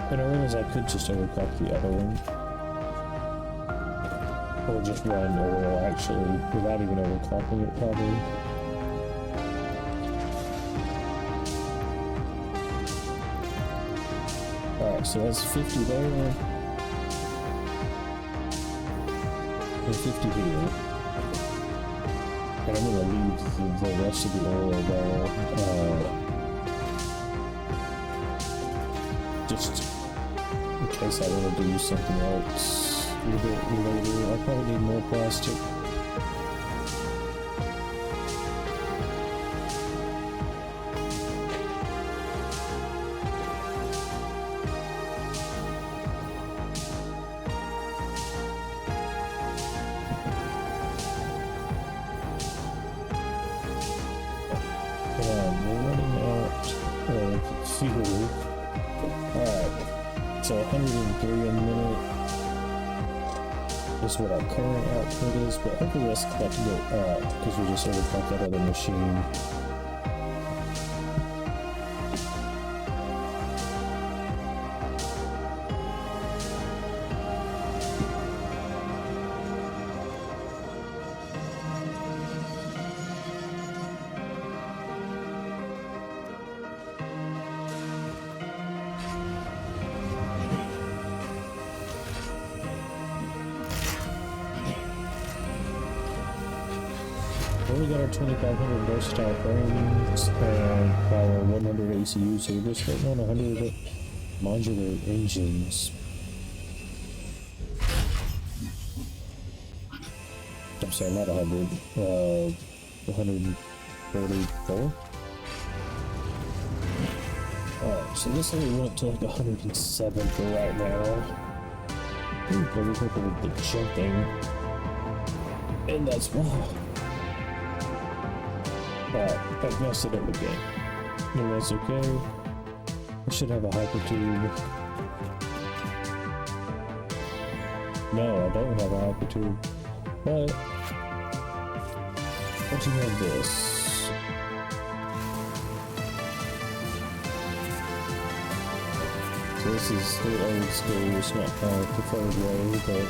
And I realize I could just overclock the other one. Or just run oil actually, without even overclocking it probably. Alright, so that's 50 there. And 50 here. And I'm gonna leave the rest of the oil there, just in case I want to do something else with it later. I'll probably need more plastic. Fuel. Alright, so 103 a minute is what our current output is, but hopefully that's about to go up because we just overclocked that other machine. We got our 2500 versatile frames and power 100 ACU, so we're just waiting on 100 modular engines. I'm sorry, not 100, 144. Alright, so this only went to like 107 for right now. Ooh, but we're hoping with the jumping. And that's why. Alright, I messed it up again. And that's okay. I should have a hyper tube. No, I don't have a hyper tube. But I do have this. So this is the old school, it's not my preferred way, but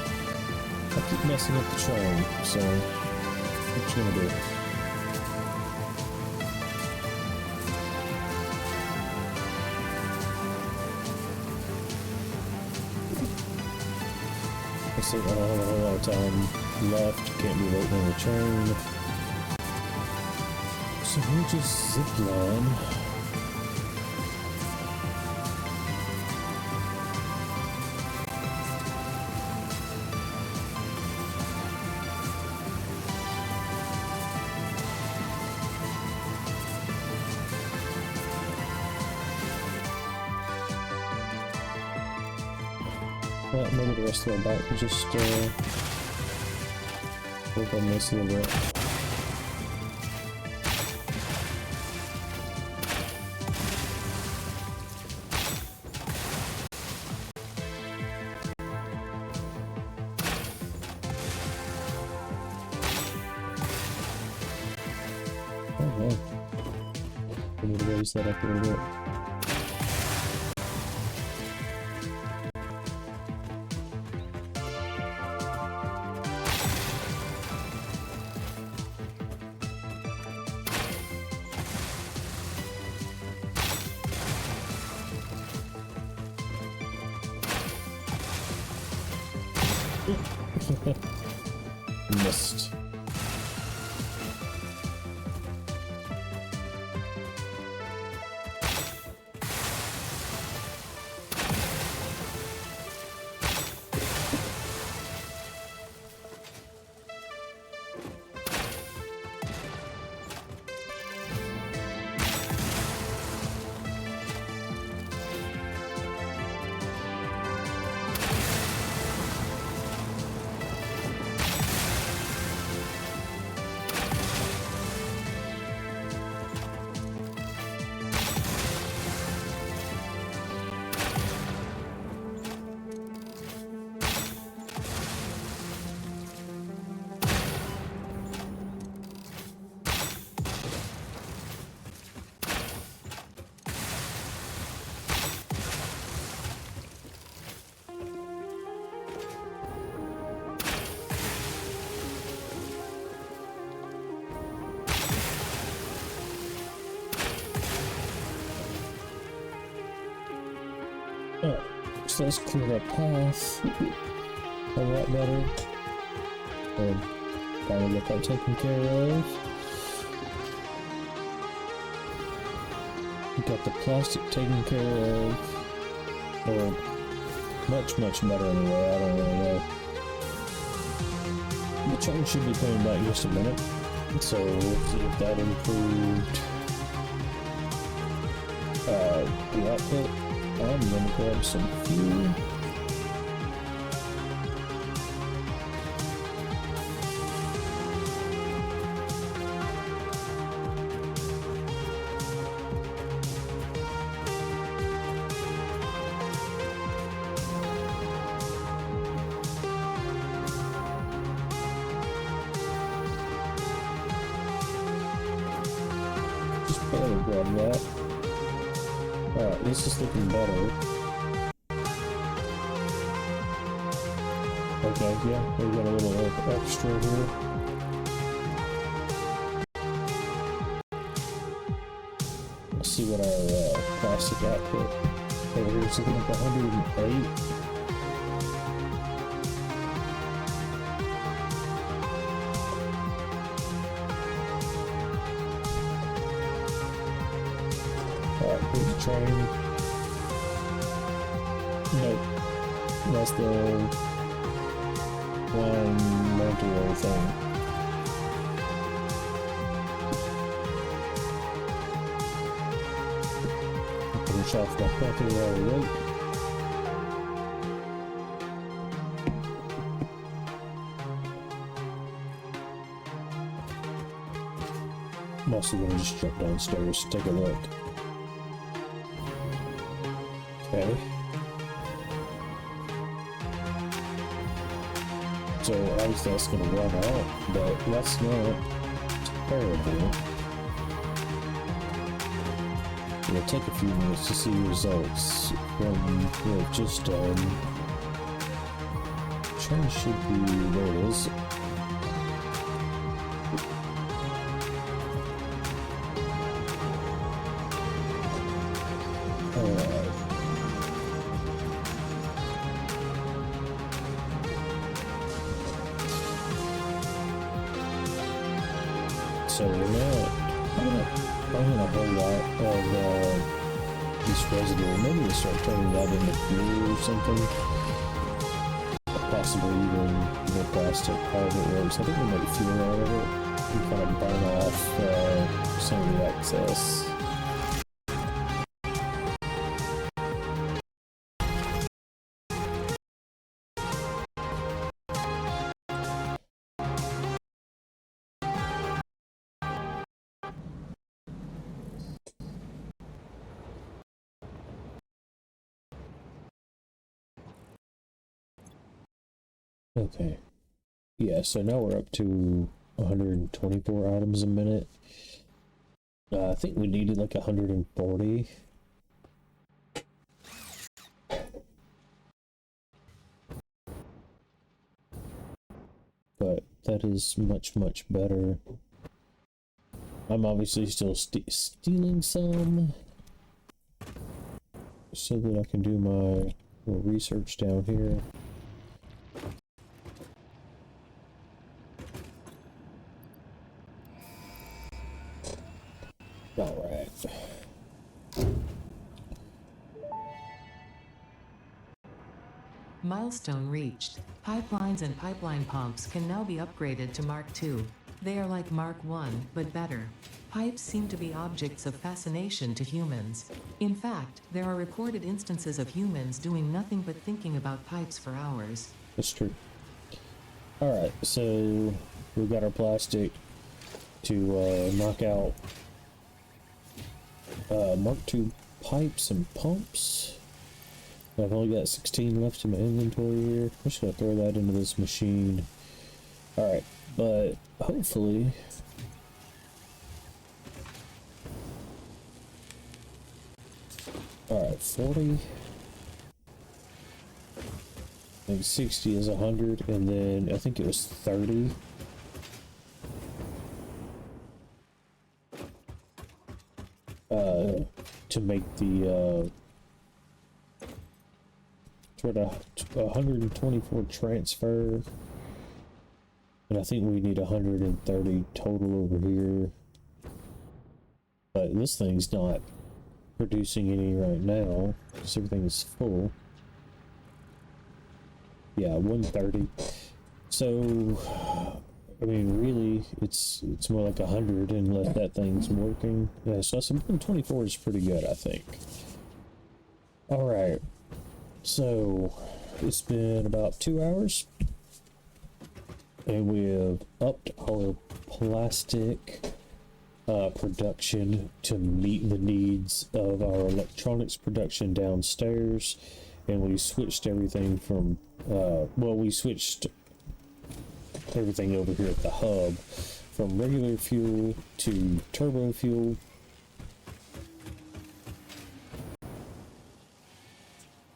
I keep messing up the train, so what you gonna do? I don't have a whole lot of time left, can't be waiting on the train. So we'll just zip line. Well, maybe the rest of our bike will just work on this a little bit. Oh no. We need to raise that up a little bit. Missed. Oh, so let's clear that path a lot better. And finally get that taken care of. We got the plastic taken care of. Or much better anyway, I don't really know. The train should be coming back in just a minute. So we'll see if that improved the output. I'm gonna grab some fuel. Just barely grab that. Alright, this is looking better. Okay, yeah, we got a little extra here. Let's see what our plastic output over here is looking like 108. Alright, here's the train. Nope. That's the one mental thing. Finish off my bucket while we wait. I'm also gonna just jump downstairs, take a look. Okay. So obviously that's gonna run out, but that's not terrible. It'll take a few minutes to see results from what I've just done. Train should be, there it is. Alright. So we're not burning a whole lot of this residue. Maybe we start turning that into fuel or something. Possibly even the plastic, however it works. I think we make fuel out of it and kind of burn off some of the excess. Okay. Yeah, so now we're up to 124 items a minute. I think we needed like 140. But that is much, much better. I'm obviously still stealing some so that I can do my little research down here. Alright. Milestone reached. Pipelines and pipeline pumps can now be upgraded to Mark II. They are like Mark I, but better. Pipes seem to be objects of fascination to humans. In fact, there are recorded instances of humans doing nothing but thinking about pipes for hours. That's true. Alright, so we've got our plastic to knock out Mark II pipes and pumps. I've only got 16 left in my inventory here. I'm just gonna throw that into this machine. Alright, but hopefully alright, 40. And 60 is 100, and then I think it was 30. To make the toward a 124 transfer, and I think we need 130 total over here. But this thing's not producing any right now because everything is full. Yeah, 130. So I mean, really, it's more like 100 unless that thing's working. Yeah, so 124 is pretty good, I think. Alright, so it's been about 2 hours, and we have upped our plastic production to meet the needs of our electronics production downstairs, and we switched everything from, well, we switched everything over here at the hub from regular fuel to turbo fuel.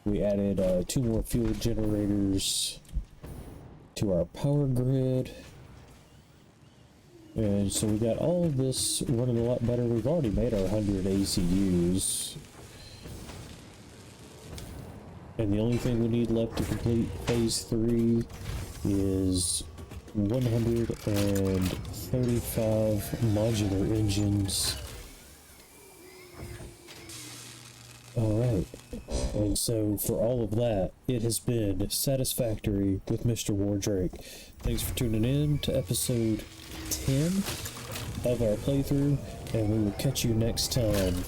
We added 2 more fuel generators to our power grid, and so we got all of this running a lot better. We've already made our 100 ACUs, and the only thing we need left to complete phase 3 is 135 modular engines. Alright, and so for all of that, it has been Satisfactory with Mr. Wardrake. Thanks for tuning in to episode 10 of our playthrough, and we will catch you next time.